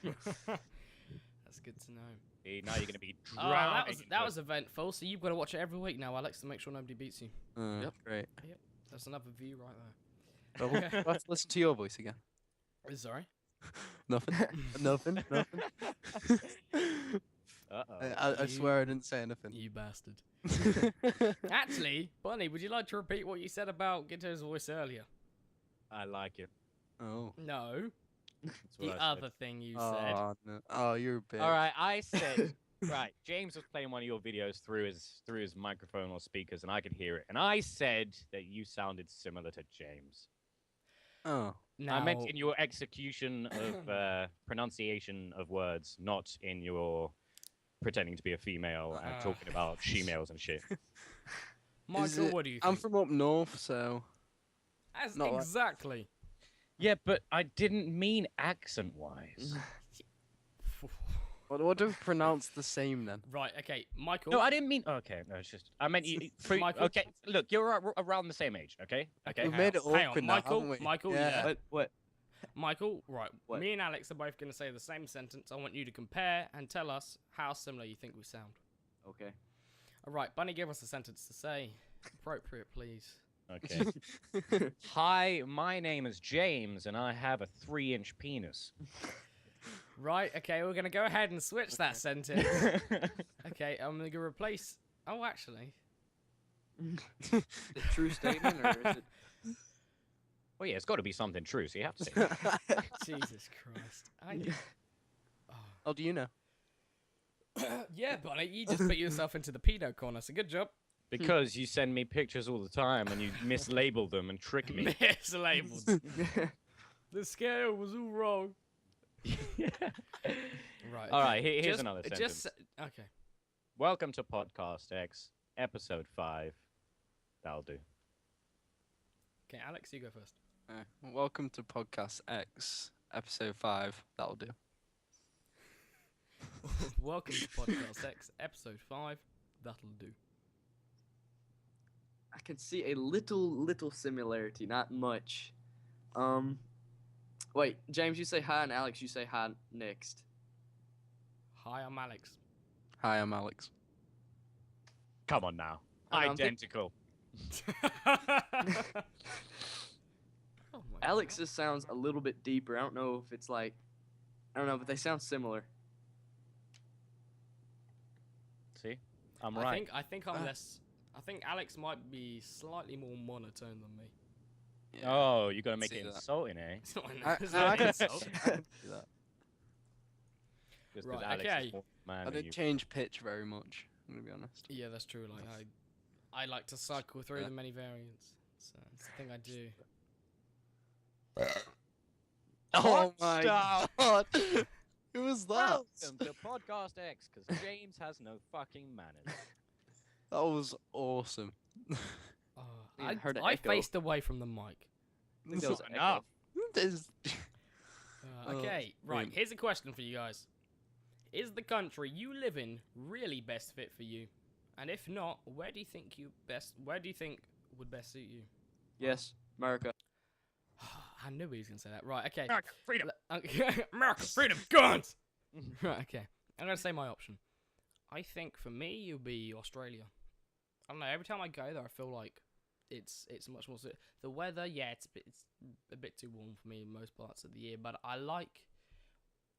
That's good to know. See, now you're going to be Oh, drowning. that was eventful. So you've got to watch it every week now, Alex, to make sure nobody beats you. Yep. Great. That's another view right there. Well, we'll have to listen to your voice again. Sorry. Nothing. Nothing. Nothing. Uh-oh. I swear I didn't say anything. You bastard. Actually, Bunny, would you like to repeat what you said about Gito's voice earlier? I like it. Oh. That's No. what The I said. other thing you said. Oh, no. Oh, you're a bitch. All right, I said, right, James was playing one of your videos through his microphone or speakers, and I could hear it. And I said that you sounded similar to James. Oh. Now, I meant in your execution of pronunciation of words, not in your pretending to be a female and talking about she-males and shit. Michael, what do you think? I'm from up north, so. not like- Exactly. Yeah, but I didn't mean accent-wise. What do we pronounce the same then? Right, okay, Michael. No, I didn't mean. Okay, no, it's just. I meant you. Michael? Okay, look, you're around the same age. Okay. Okay. We've made it Hang on, awkward now, Michael, haven't we? Michael, Yeah. What? Michael, right. What? Me and Alex are both going to say the same sentence. I want you to compare and tell us how similar you think we sound. Okay. All right, Bunny, give us a sentence to say. Appropriate, please. Okay. Hi, my name is James, and I have a 3-inch penis. Right, okay, we're going to go ahead and switch that sentence. Okay, I'm going to replace... Oh, actually. True statement, or is it? Well, yeah, it's got to be something true, so you have to say. It. Jesus Christ. Oh, do you know? Yeah, Bunny, you just put yourself into the pedo corner, so good job. Because you send me pictures all the time, and you mislabel them and trick me. Mislabeled. The scale was all wrong. Right. All right, here's Just- another sentence. Just okay. Welcome to Podcast X, Episode 5. That'll do. Okay, Alex, you go first. Welcome to Podcast X, Episode 5. That'll do. Welcome to Podcast X, Episode 5. That'll do. I can see a little similarity, not much. Wait, James, you say hi, and Alex, you say hi next. Hi, I'm Alex. Hi, I'm Alex. Come on now. I don't think- Identical. Oh my Alex's sounds a little bit deeper. I don't know if it's like, I don't know, but they sound similar. See? I'm God. right. I think I'm less. I think Alex might be slightly more monotone than me. Yeah. Oh, you're going to make see it that. insulting, eh? It's not an I insult. can Insult. do that. Just 'cause Right, Alex okay. is more man I than didn't you. change pitch very much, I'm going to be honest. Yeah, that's true. Like I like to cycle through the many variants. So it's the thing I do. Oh my Stop. god! Who was that? Welcome to Podcast X, because James has no fucking manners. That was awesome. Oh, Yeah, heard an I echo. faced away from the mic. I think that was Not an enough. There's- Okay, right. brilliant. Here's a question for you guys: is the country you live in really best fit for you? And if not, where do you think would best suit you? Yes, Murica. I knew he was gonna say that. Right. Okay. America, freedom. America, freedom, guns. Right. Okay. I'm gonna say my option. I think for me, it would be Australia. I don't know. Every time I go there, I feel like it's much more. The weather, yeah, it's a bit too warm for me in most parts of the year. But I like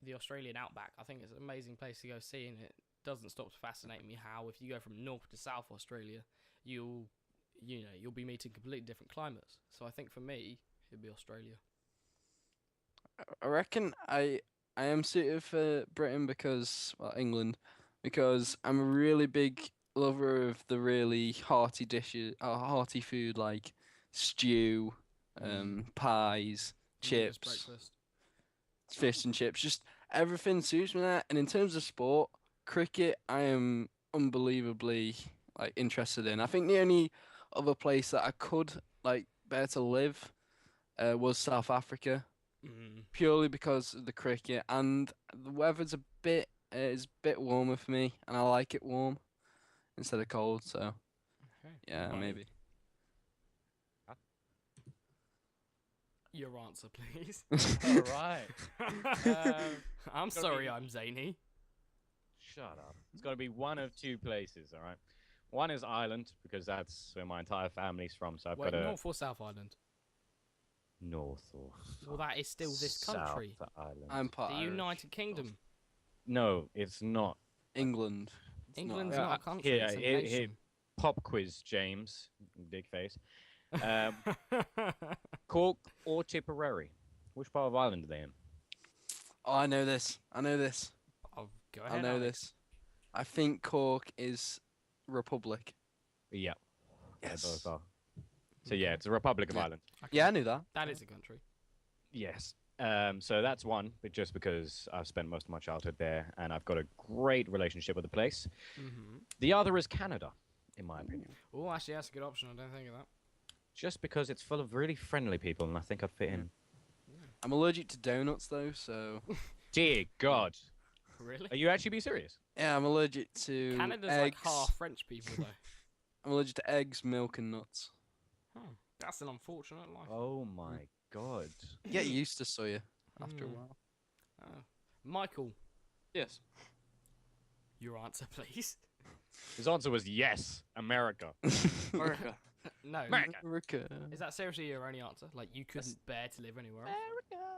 the Australian outback. I think it's an amazing place to go see, and it doesn't stop fascinating me how if you go from North to South Australia, you'll be meeting completely different climates. So I think for me, it'd be Australia. I reckon I am suited for Britain England, because I'm a really big lover of the really hearty dishes, hearty food like stew, pies, English chips, breakfast. fish and chips. Just everything suits me there. And in terms of sport, cricket, I am unbelievably interested in. I think the only other place that I could bear to live was South Africa. purely because of the cricket, and the weather's a bit is a bit warmer for me, and I like it warm instead of cold. So Okay. yeah, Right. maybe. Your answer, please. All right. I'm gotta sorry, be- I'm zany. Shut up. It's got to be one of two places, all right? One is Ireland, because that's where my entire family's from, so I've Wait, got to... North or South Island? North or Well, that is still this country. South Island. I'm part The Irish. United Kingdom. No, it's not. England. It's England's Yeah, not a country, here, it's a here- nation. Pop quiz, James. Big face. Cork or Tipperary? Which part of Ireland are they in? Oh, I know this. I know this. Oh, go ahead, I know Alex. this. I think Cork is Republic. Yeah. they Yes. both are. So yeah, it's a Republic of Yeah. Ireland. Okay. Yeah, I knew that. That is a country. Yes. So that's one, but just because I've spent most of my childhood there and I've got a great relationship with the place. Mm-hmm. The other is Canada, in my opinion. Oh, actually, that's a good option. I don't think of that. Just because it's full of really friendly people and I think I'd fit in. I'm allergic to donuts though, so Dear God. Really? Are you actually being serious? yeah, I'm allergic to Canada's eggs. like half French people, though. I'm allergic to eggs, milk, and nuts. Hmm. That's an unfortunate life. Oh my God. Get used to soya after a Mm. while. Oh. Michael, Yes. your answer, please. His answer was yes, America. America. No. America. America. Is that seriously your only answer? Like, you couldn't bear to live anywhere else?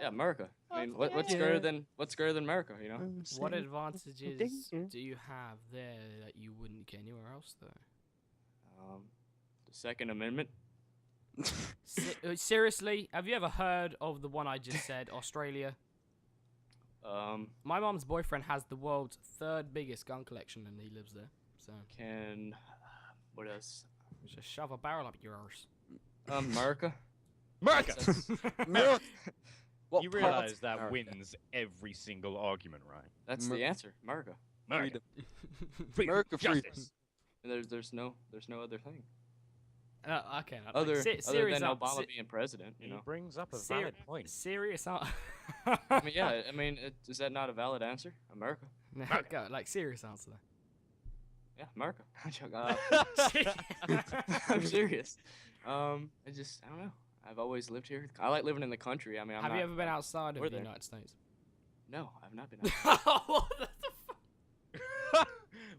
Yeah, America. I mean, what's yeah. greater than America? You know. What advantages do you have there that you wouldn't get anywhere else, though? The Second Amendment. Seriously, have you ever heard of the one I just said, Australia? My mom's boyfriend has the world's third biggest gun collection, and he lives there. So Can what else? just shove a barrel up your arse. America. America! Milk. What You part realize of that America? wins every single argument, right? That's the answer. America. America. America freedom. Justice. And there's no other thing Okay. other serious than Obama being president. You He know. brings up a valid point. Serious answer. I mean, yeah. I mean, is that not a valid answer? America. No, go, like serious answer. Yeah, America. I'm serious. I don't know. I've always lived here. I like living in the country. I mean, Have you ever been outside of We're the there. United States? No, I've not been. Out.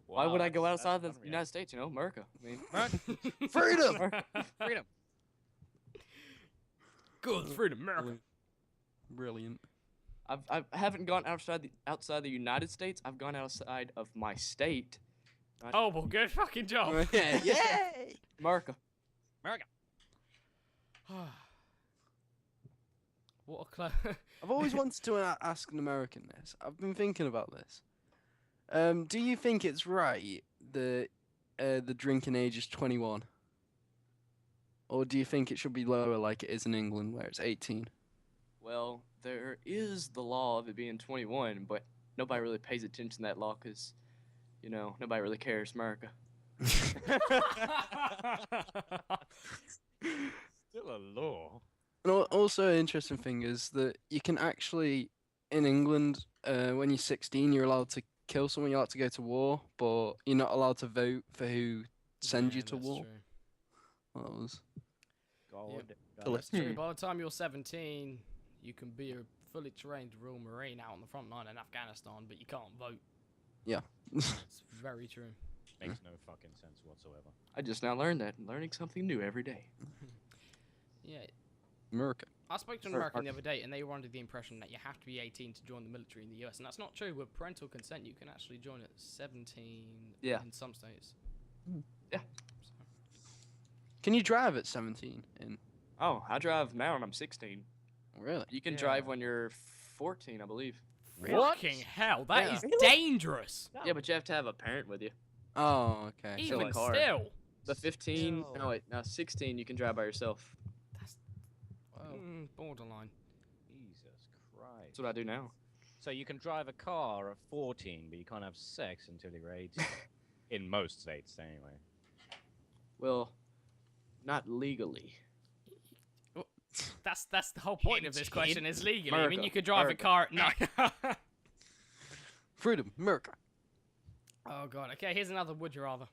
Why would Wow, I go that's outside the unreal. United States? You know, America. I mean, Freedom. America. Freedom. Good freedom, America. Brilliant. I haven't gone outside the United States. I've gone outside of my state. Oh, well, good fucking job. Yay! America. America. What a close. I've always wanted to ask an American this. I've been thinking about this. Do you think it's right that the drinking age is 21? Or do you think it should be lower like it is in England where it's 18? Well, there is the law of it being 21, but nobody really pays attention to that law because, you know, nobody really cares. America. Still a law. And also an interesting thing is that you can actually, in England, when you're 16, you're allowed to kill someone, you're allowed to go to war, but you're not allowed to vote for who sends you to that's war. True. Well, that was... God. That's true. By the time you're 17, you can be a fully trained Royal Marine out on the front line in Afghanistan, but you can't vote. Yeah. It's very true. Makes no fucking sense whatsoever. I just now learned that. Learning something new every day. Yeah. America. I spoke to an American the other day, and they were under the impression that you have to be 18 to join the military in the US, and that's not true. With parental consent, you can actually join at 17 Yeah. in some states. Yeah. Can you drive at 17 in... Oh, I drive now and I'm 16. Really? You can Yeah. drive when you're 14, I believe. Fucking hell, that Yeah. is dangerous. Yeah, but you have to have a parent with you. Oh, okay. Even like car. still. The 15, Still. no wait, now 16 you can drive by yourself. That's Wow. borderline. Jesus Christ. That's what I do now. So you can drive a car at 14, but you can't have sex until you're 18. In most states, anyway. Well, not legally. That's the whole point of this Hint, question hint. is legally. I mean, Murica, you could drive a Murica. car at night. Freedom, America. Oh god. Okay, here's another would you rather.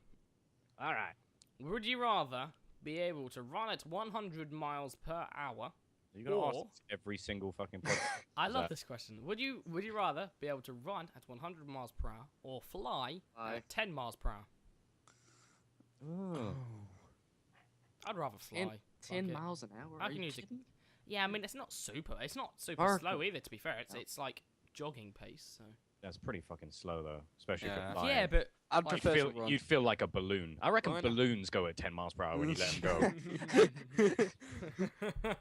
All right. Would you rather be able to run at 100 miles per hour? You're gonna ask Or- this every single fucking podcast. I Is love that- this question. Would you rather be able to run at 100 miles per hour or fly Fly. at 10 miles per hour? Oh. I'd rather fly. 10 Fuck it. miles an hour? I Are can you use it. kidding? Yeah, I mean it's not super Mark- slow either. To be fair, No. it's like jogging pace. So. That's pretty fucking slow though, especially Yeah. for flying. Yeah, but I'd Like, prefer to You'd feel, run. you'd feel like a balloon. I reckon Why not? balloons go at 10 miles per hour when you let them go.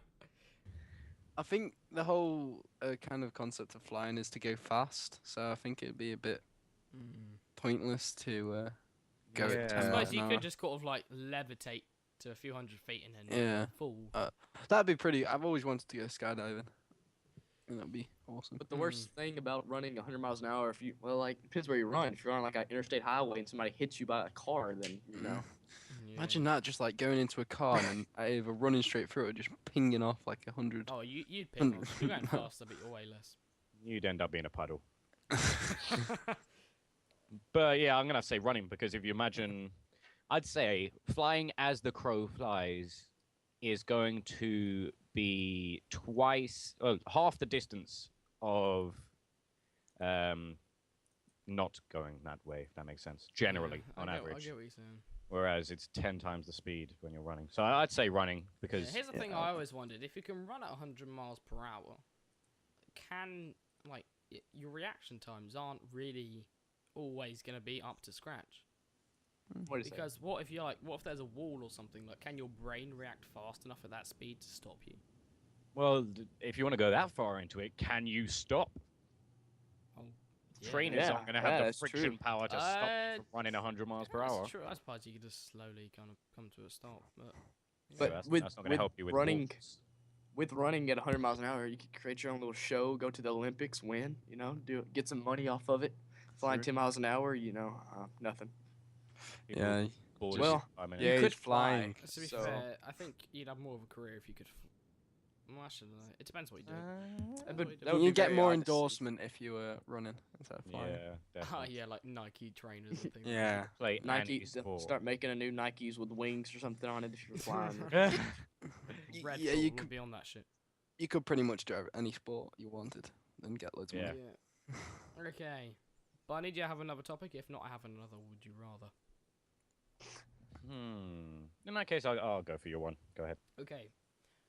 I think the whole kind of concept of flying is to go fast, so I think it'd be a bit pointless to go Yeah. at I 10 suppose miles you an could hour. just sort of like levitate to a few hundred feet and then Yeah. fall. That'd be pretty. I've always wanted to go skydiving. And that'd be awesome. But the worst thing about running 100 miles an hour, if you, well, like, depends where you run. If you're on, like, an interstate highway and somebody hits you by a car, then, you know. Yeah. Imagine that, just like going into a car and either running straight through it or just pinging off like 100. Oh, you'd pick off. You're going faster, but you're way less. You'd end up being a puddle. But yeah, I'm gonna say running because if you imagine, I'd say flying as the crow flies is going to be half the distance of not going that way, if that makes sense. Generally, Yeah, on I average. get what you're saying. Whereas it's 10 times the speed when you're running. So I'd say running Yeah, because here's the thing I always wondered: if you can run at 100 miles per hour, can your reaction times aren't really always going to be up to scratch? What is that? Because what if there's a wall or something? Like, can your brain react fast enough at that speed to stop you? well, if you want to go that far into it, can you stop? Yeah. Trainers Yeah, aren't going to have yeah, the that's true. friction power to stop Uh, you from running 100 miles per That's hour. true. I suppose you could just slowly kind of come to a stop. But But that's with- not going to with help you with running- walks. With running at 100 miles an hour, you could create your own little show, go to the Olympics, win, you know, get some money off of it. Flying True. 10 miles an hour, you know, nothing. People Yeah. bored Well, of 5 minutes. yeah, you he's could fly. flying. to be So- fair, I think you'd have more of a career if you could. Well, actually, it depends what you do. That would- would that would be You'd get very more odd to see. endorsement if you were running instead of flying. Yeah, Ah, definitely. yeah, like Nike trainers and things. Yeah. Play Nike, any sport. start making a new Nikes with wings or something on it if you're flying. Red Yeah, Bull you would could be on that shit. you could pretty much do any sport you wanted and get loads of Yeah. money. Okay. But I need you to have another topic. If not, I have another. Would you rather? In that case, I'll go for your one. Go ahead. Okay.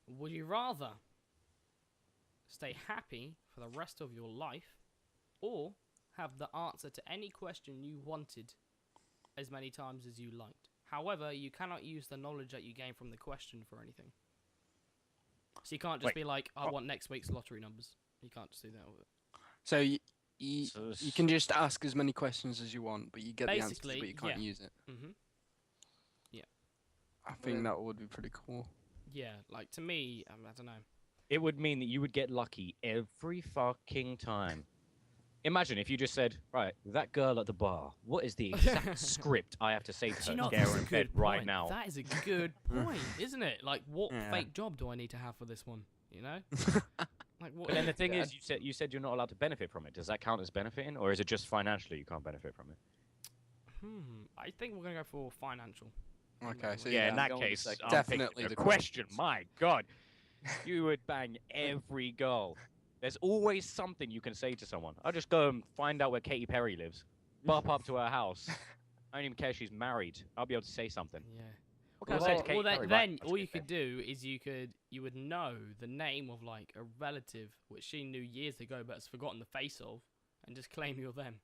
Would you rather stay happy for the rest of your life, or have the answer to any question you wanted as many times as you liked? However, you cannot use the knowledge that you gain from the question for anything. So you can't just Wait, be like, I oh. want next week's lottery numbers. You can't just do that with it. So you So you can just ask as many questions as you want, but you get the answers, Basically, but you can't yeah. use it. Mm-hmm. I think that would be pretty cool. Yeah, like to me, I don't know. It would mean that you would get lucky every fucking time. Imagine if you just said, right, that girl at the bar, what is the exact script I have to say to Do her you know, to get that's her a in bed good right point. now? That is a good point, isn't it? Like, what Yeah. fake job do I need to have for this one? You know? Like, what? But then the thing Yeah. is, you said you're not allowed to benefit from it. Does that count as benefiting, or is it just financially you can't benefit from it? I think we're gonna go for financial. Okay, so Yeah, Yeah, in I'm that going with case, second. I'm Definitely picking the the question. My God, you would bang every girl. There's always something you can say to someone. I'll just go and find out where Katy Perry lives, bop up to her house. I don't even care if she's married. I'll be able to say something. Yeah. What can Well, I say to Katy well, Perry? then Right, all that's you good. could do is you would know the name of like a relative which she knew years ago but has forgotten the face of, and just claim you're them.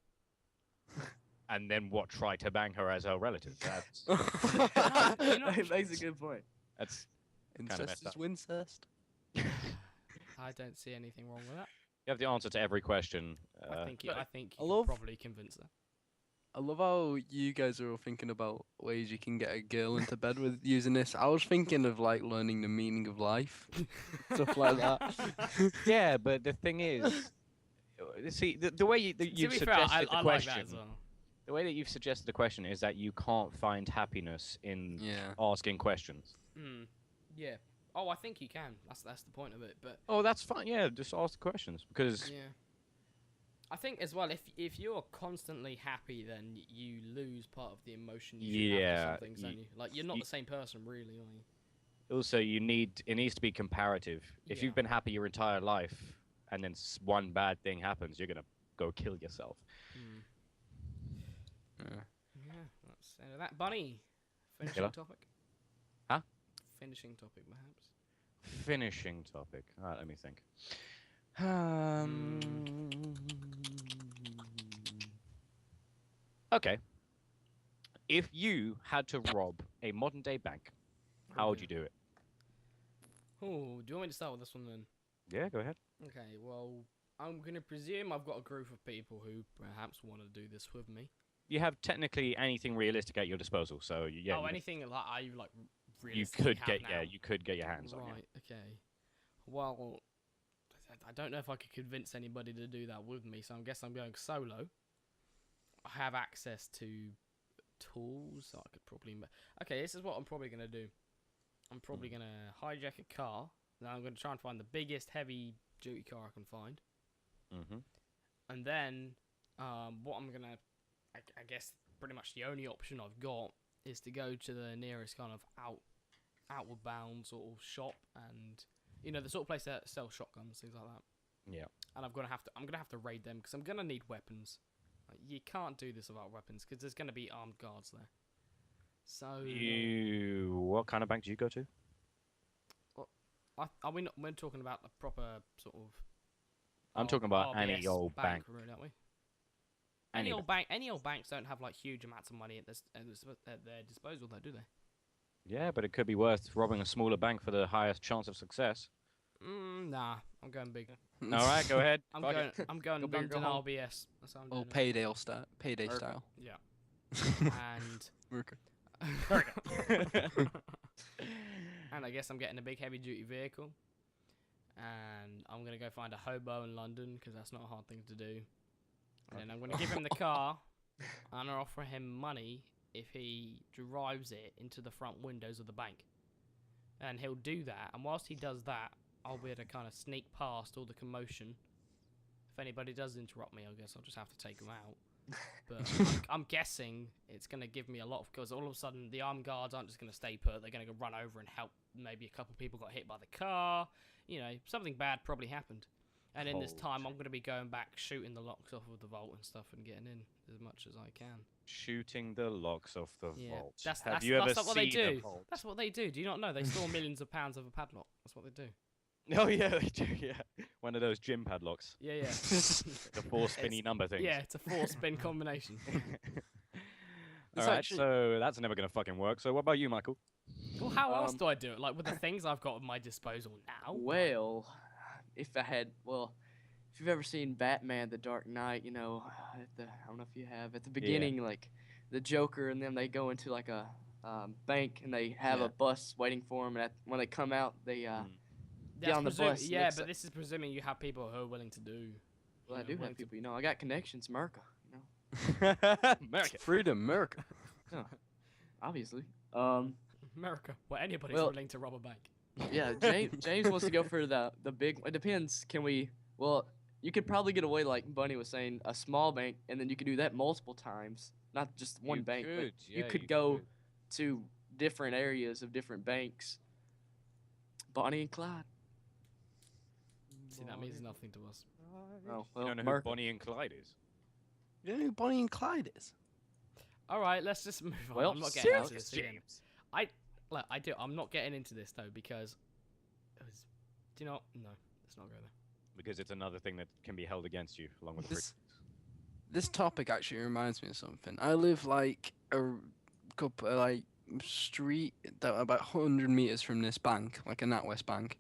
And then what? Try to bang her as her relative. That's You know- That's a good point. that's. incest messed is up. wincest. I don't see anything wrong with that. You have the answer to every question. I think you I could love- probably convince her. I love how you guys are all thinking about ways you can get a girl into bed with using this. I was thinking of like learning the meaning of life, stuff like that. Yeah, but the thing is, see, the way you've To be fair, suggested I the like question, that as well. the way that you've suggested the question is that you can't find happiness in Yeah. asking questions. Yeah. Oh, I think you can. That's the point of it. But Oh, that's fine. Yeah, just ask the questions because yeah, I think as well if you're constantly happy, then you lose part of the emotion you should have Yeah, to some things, don't you? Like you're not you- the same person, really, are you? also it needs to be comparative. If Yeah. you've been happy your entire life and then one bad thing happens, you're gonna go kill yourself. Hmm. Yeah. Yeah, that's the end of that. Bunny, finishing Killer? topic. Huh? Finishing topic, perhaps. Finishing topic. All right, let me think. Okay. If you had to rob a modern day bank, how would you do it? Oh, do you want me to start with this one then? Yeah, go ahead. Okay, well, I'm gonna presume I've got a group of people who perhaps want to do this with me. You have technically anything realistic at your disposal, so yeah. Oh, anything like I like You realistically could have get now. yeah, you could get your hands on it. Right. Okay. Well, I don't know if I could convince anybody to do that with me, so I guess I'm going solo. I have access to tools, so I could probably. Okay, this is what I'm probably gonna do. I'm probably gonna hijack a car. Then I'm gonna try and find the biggest heavy duty car I can find, Mm-hmm. and then what I'm gonna, I guess, pretty much the only option I've got is to go to the nearest kind of outward bound sort of shop, and the sort of place that sells shotguns, things like that. Yeah. And I'm gonna have to raid them because I'm gonna need weapons. Like, you can't do this without weapons because there's gonna be armed guards there. So What kind of bank do you go to? are we not? We're talking about the proper sort of. I'm talking about any RBS old bank. really, aren't we? Any Any old banks don't have like huge amounts of money at their disposal, though, do they? Yeah, but it could be worth robbing a smaller bank for the highest chance of success. Nah, I'm going bigger. All right, go ahead. I'm Fuck going. it. I'm going Go big or go London home. RBS. That's how I'm Or doing it. payday Murica. style. Yeah. And Murica. and I guess I'm getting a big heavy duty vehicle. And I'm gonna go find a hobo in London because that's not a hard thing to do. And then I'm gonna give him the car, and I'll offer him money if he drives it into the front windows of the bank. And he'll do that. And whilst he does that, I'll be able to kind of sneak past all the commotion. If anybody does interrupt me, I guess I'll just have to take them out. But I'm guessing it's going to give me a lot of, because all of a sudden the armed guards aren't just going to stay put. They're going to go run over and help. Maybe a couple of people got hit by the car. Something bad probably happened. And in this time, I'm going to be going back, shooting the locks off of the vault and stuff and getting in as much as I can. Shooting the locks off the Yeah, vault. that's Have that's, you ever that's what they seen do. a vault? That's what they do. Do you not know? They store millions of pounds of a padlock. That's what they do. Oh yeah, they do. Yeah, one of those gym padlocks, Yeah, yeah. the four spinny number things. Yeah, it's a 4-spin combination. All It's right, actually- so that's never gonna fucking work. So what about you, Michael? Well, how else do I do it? Like with the things I've got at my disposal now? Well, if you've ever seen Batman: The Dark Knight, I don't know if you have. At the beginning, like the Joker and them, they go into like a bank and they have Yeah. a bus waiting for them. And when they come out, they get That's on the bus. Yeah, next but to- this is presuming you have people who are willing to do. Well, I know, do willing have to- people. I got connections, Murica. America. Freedom, America. Obviously. America, where anybody's Well- willing to rob a bank. Yeah, James wants to go for the big. It depends. Can we? Well, you could probably get away like Bunny was saying, a small bank, and then you could do that multiple times, not just one You bank. could, But you yeah, could you go could. to different areas of different banks. Bonnie and Clyde. See, that means nothing to us. Oh, You don't know who Murica. Bonnie and Clyde is? You know who Bonnie and Clyde is? All right, let's just move on. Well, I'm not getting into serious, this again. Look, I'm not getting into this though because it was. Do you know? No, let's not go there. Because it's another thing that can be held against you along with the This- This topic actually reminds me of something. I live like a couple, street that about 100 meters from this bank, like a NatWest bank.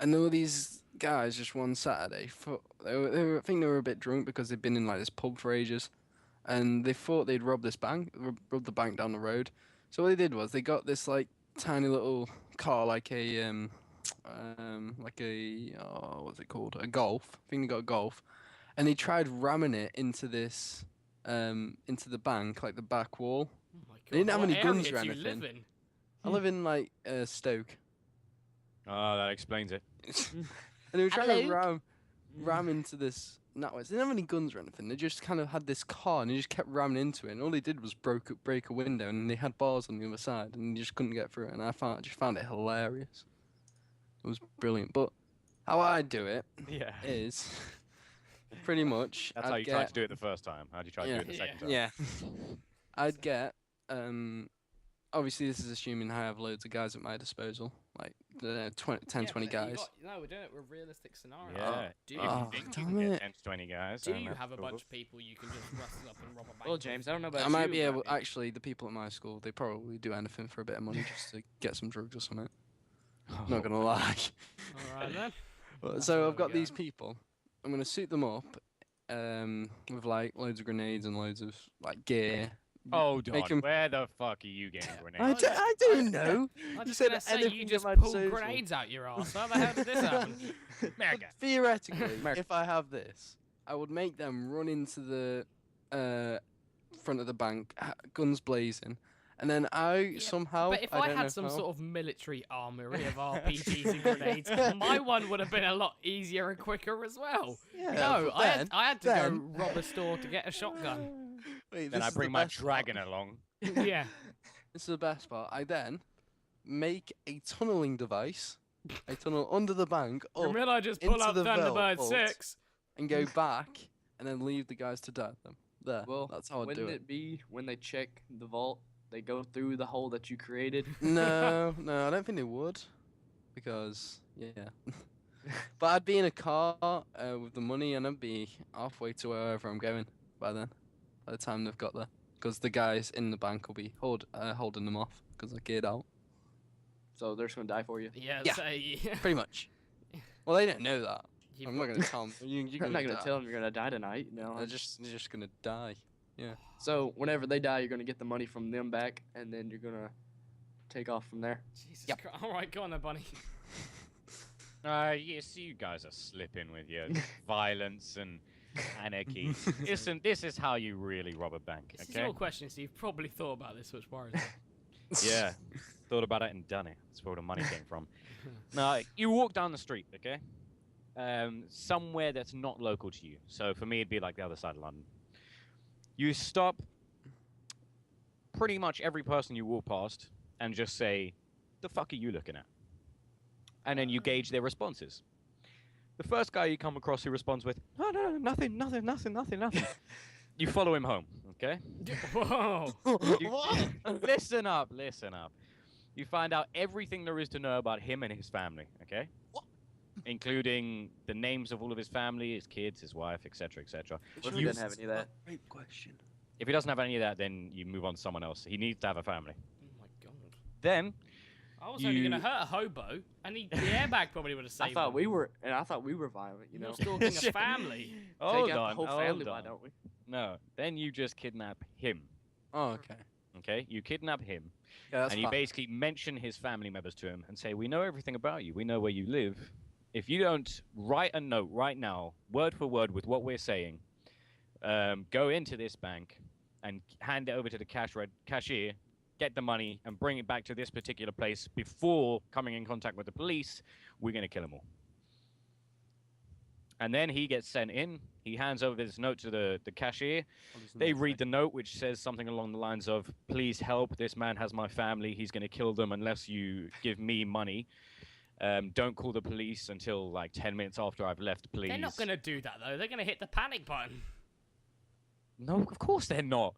And there were these guys just one Saturday. I think they were a bit drunk because they'd been in like this pub for ages, and they thought they'd rob this bank, rob the bank down the road. So what they did was they got this like tiny little car, like a what's it called? A Golf. I think they got a Golf, and they tried ramming it into this into the bank, like the back wall. Oh my god! They didn't have what any guns area or do you anything. live in? I live in like Stoke. Oh, that explains it. And they were trying to Hello? ram into this. No, they didn't have any guns or anything. They just kind of had this car, and they just kept ramming into it. And all they did was break a window, and they had bars on the other side, and you just couldn't get through it. And I just found it hilarious. It was brilliant. But how I do it Yeah. is pretty much. That's how you tried to do it the first time. How would you try to do it the second time? Yeah. I'd get obviously this is assuming I have loads of guys at my disposal, like 10, 20 guys. No, we're doing it with realistic scenarios. Yeah. Do you, If Oh, you think you damn can it. get 10 to 20 guys, do then you that's have a cool. bunch of people you can just rustle up and rob a bank? Well, with? James, I don't know about I might you, be but I able. mean- Actually, the people at my school, they probably do anything for a bit of money just to get some drugs or something. Not gonna lie. All right then. That's So where I've we got go. these people. I'm gonna suit them up, with like loads of grenades and loads of like gear. Hold Make on, 'em- where the fuck are you getting grenades? I, Oh, do, I don't know. I'm You just said gonna say anything you at just my pull disposal. grenades out your ass. How the hell did this happen? Mega. Theoretically, America. if I have this, I would make them run into the front of the bank, guns blazing, and then Yeah, somehow. But if I I don't had know some how- sort of military armory of RPGs and grenades, my one would have been a lot easier and quicker as well. Yeah, No, but I had to go then- rob a store to get a shotgun. Wait, Then this I is the bring my best dragon part. along. Yeah. This is the best part. I then make a tunneling device, a tunnel under the bank, And up, then I just pull into out the Thunderbird vault. 6. and go back, and then leave the guys to die them. There. Well, That's how I do wouldn't it. it be when they check the vault, they go through the hole that you created? No, I don't think they would, because yeah. But I'd be in a car with the money, and I'd be halfway to wherever I'm going by then. By the time they've got there, because the guys in the bank will be holding them off because they're geared out. So they're just gonna die for you. Yeah, Yeah. say. Pretty much. Well, they don't know that. You I'm not gonna tell them. You're I'm not gonna die. tell them you're gonna die tonight. You know. They're just gonna die. So whenever they die, you're gonna get the money from them back, and then you're gonna take off from there. Jesus Yep. Christ. All right, go on then, bunny. Yes, you guys are slipping with your violence and anarchy. Listen, this is how you really rob a bank, This is okay? your question, so you've probably thought about this, which worries me. Yeah, thought about it and done it. That's where the money came from. Now, you walk down the street, okay? Somewhere that's not local to you. So for me, it'd be like the other side of London. You stop pretty much every person you walk past and just say, "The fuck are you looking at?" And then you gauge their responses. The first guy you come across who responds with, "No, nothing." You follow him home, okay? Whoa. Listen up. You find out everything there is to know about him and his family, okay? Including the names of all of his family, his kids, his wife, etc., etc. What if he didn't have any of that? Great question. If he doesn't have any of that, then you move on to someone else. He needs to have a family. Oh my god. Then, I was only You- gonna hurt a hobo, and the airbag probably would have saved I thought him. we were violent. You You're know. stalking a family. hold Take out on, the whole hold family. on. Why don't we? No, then you just kidnap him, Oh, okay. okay? You kidnap him, Yeah, that's and you fine. basically mention his family members to him and say, "We know everything about you. We know where you live. If you don't write a note right now, word for word with what we're saying, go into this bank and hand it over to the cashier, get the money, and bring it back to this particular place before coming in contact with the police, we're going to kill them all." And then he gets sent in. He hands over this note to the cashier. They read the note, which says something along the lines of, "Please help. This man has my family. He's going to kill them unless you give me money. Don't call the police until like 10 minutes after I've left, please." They're not gonna do that though. They're gonna hit the panic button. No, of course they're not.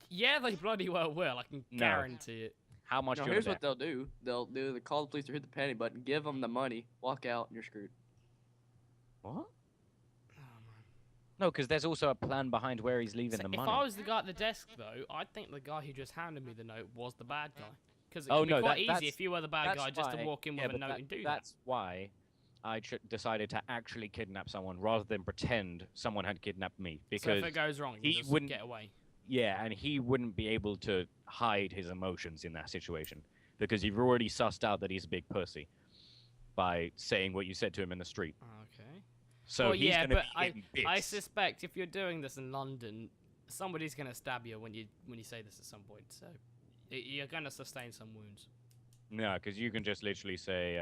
Yeah, they bloody well will. I can No. guarantee it. How much No, do you here's wanna what they'll do. They'll call the police or hit the panic button, give them the money, walk out, and you're screwed. bet? What? Oh, man. No, because there's also a plan behind where he's leaving So the if money. I was the guy at the desk though, I'd think the guy who just handed me the note was the bad guy. Because it Oh, could be no, quite that's- easy if you were the bad That's guy just to why- walk in yeah, with a but note and do that. That's why I decided to actually kidnap someone rather than pretend someone had kidnapped me. So Because if it goes wrong, he you just wouldn't- get away. yeah, and he wouldn't be able to hide his emotions in that situation because you've already sussed out that he's a big pussy by saying what you said to him in the street. Okay. So well, he's yeah, gonna but be hitting bits. I suspect if you're doing this in London, somebody's gonna stab you when you say this at some point. So you're gonna sustain some wounds. No, because you can just literally say,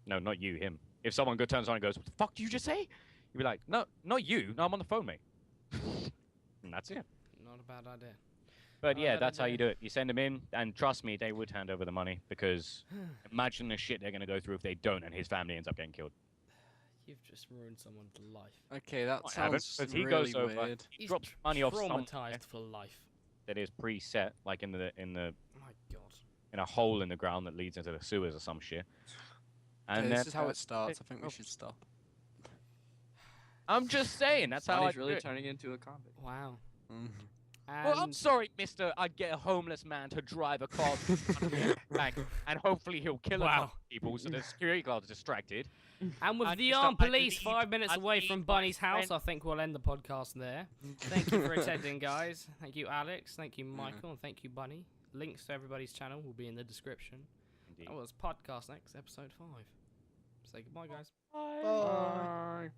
No, not you, him. If someone turns on and goes, "What the fuck did you just say?" You'd be like, "No, not you. No, I'm on the phone, mate." And that's it. Not a bad idea. But Not a yeah, bad that's how you idea. do it. You send them in, and trust me, they would hand over the money because imagine the shit they're gonna go through if they don't, and his family ends up getting killed. You've just ruined someone's life. Okay, that I haven't, sounds 'cause he really goes over, weird. he drops money off somewhere traumatized for life. that is preset, like in the My God. in a hole in the ground that leads into the sewers or some shit. And Okay, then, this is how it starts. I think we should stop. I'm just saying, that's how I Bonnie's do really it. turning into a convict. Wow. Mm. Well, I'm And sorry, mister. I'd get a homeless man to drive a car to the bank, and hopefully he'll kill a Wow. couple of people so the security guard's distracted. And with And the Mr. armed I police need- 5 minutes I away need from my Bunny's house, friend- I think we'll end the podcast there. Thank you for attending, guys. Thank you, Alex. Thank you, Michael. And thank you, Bunny. Links to everybody's channel will be in the description. Indeed. That was Podcast Next, Episode 5. Say goodbye, guys. Bye.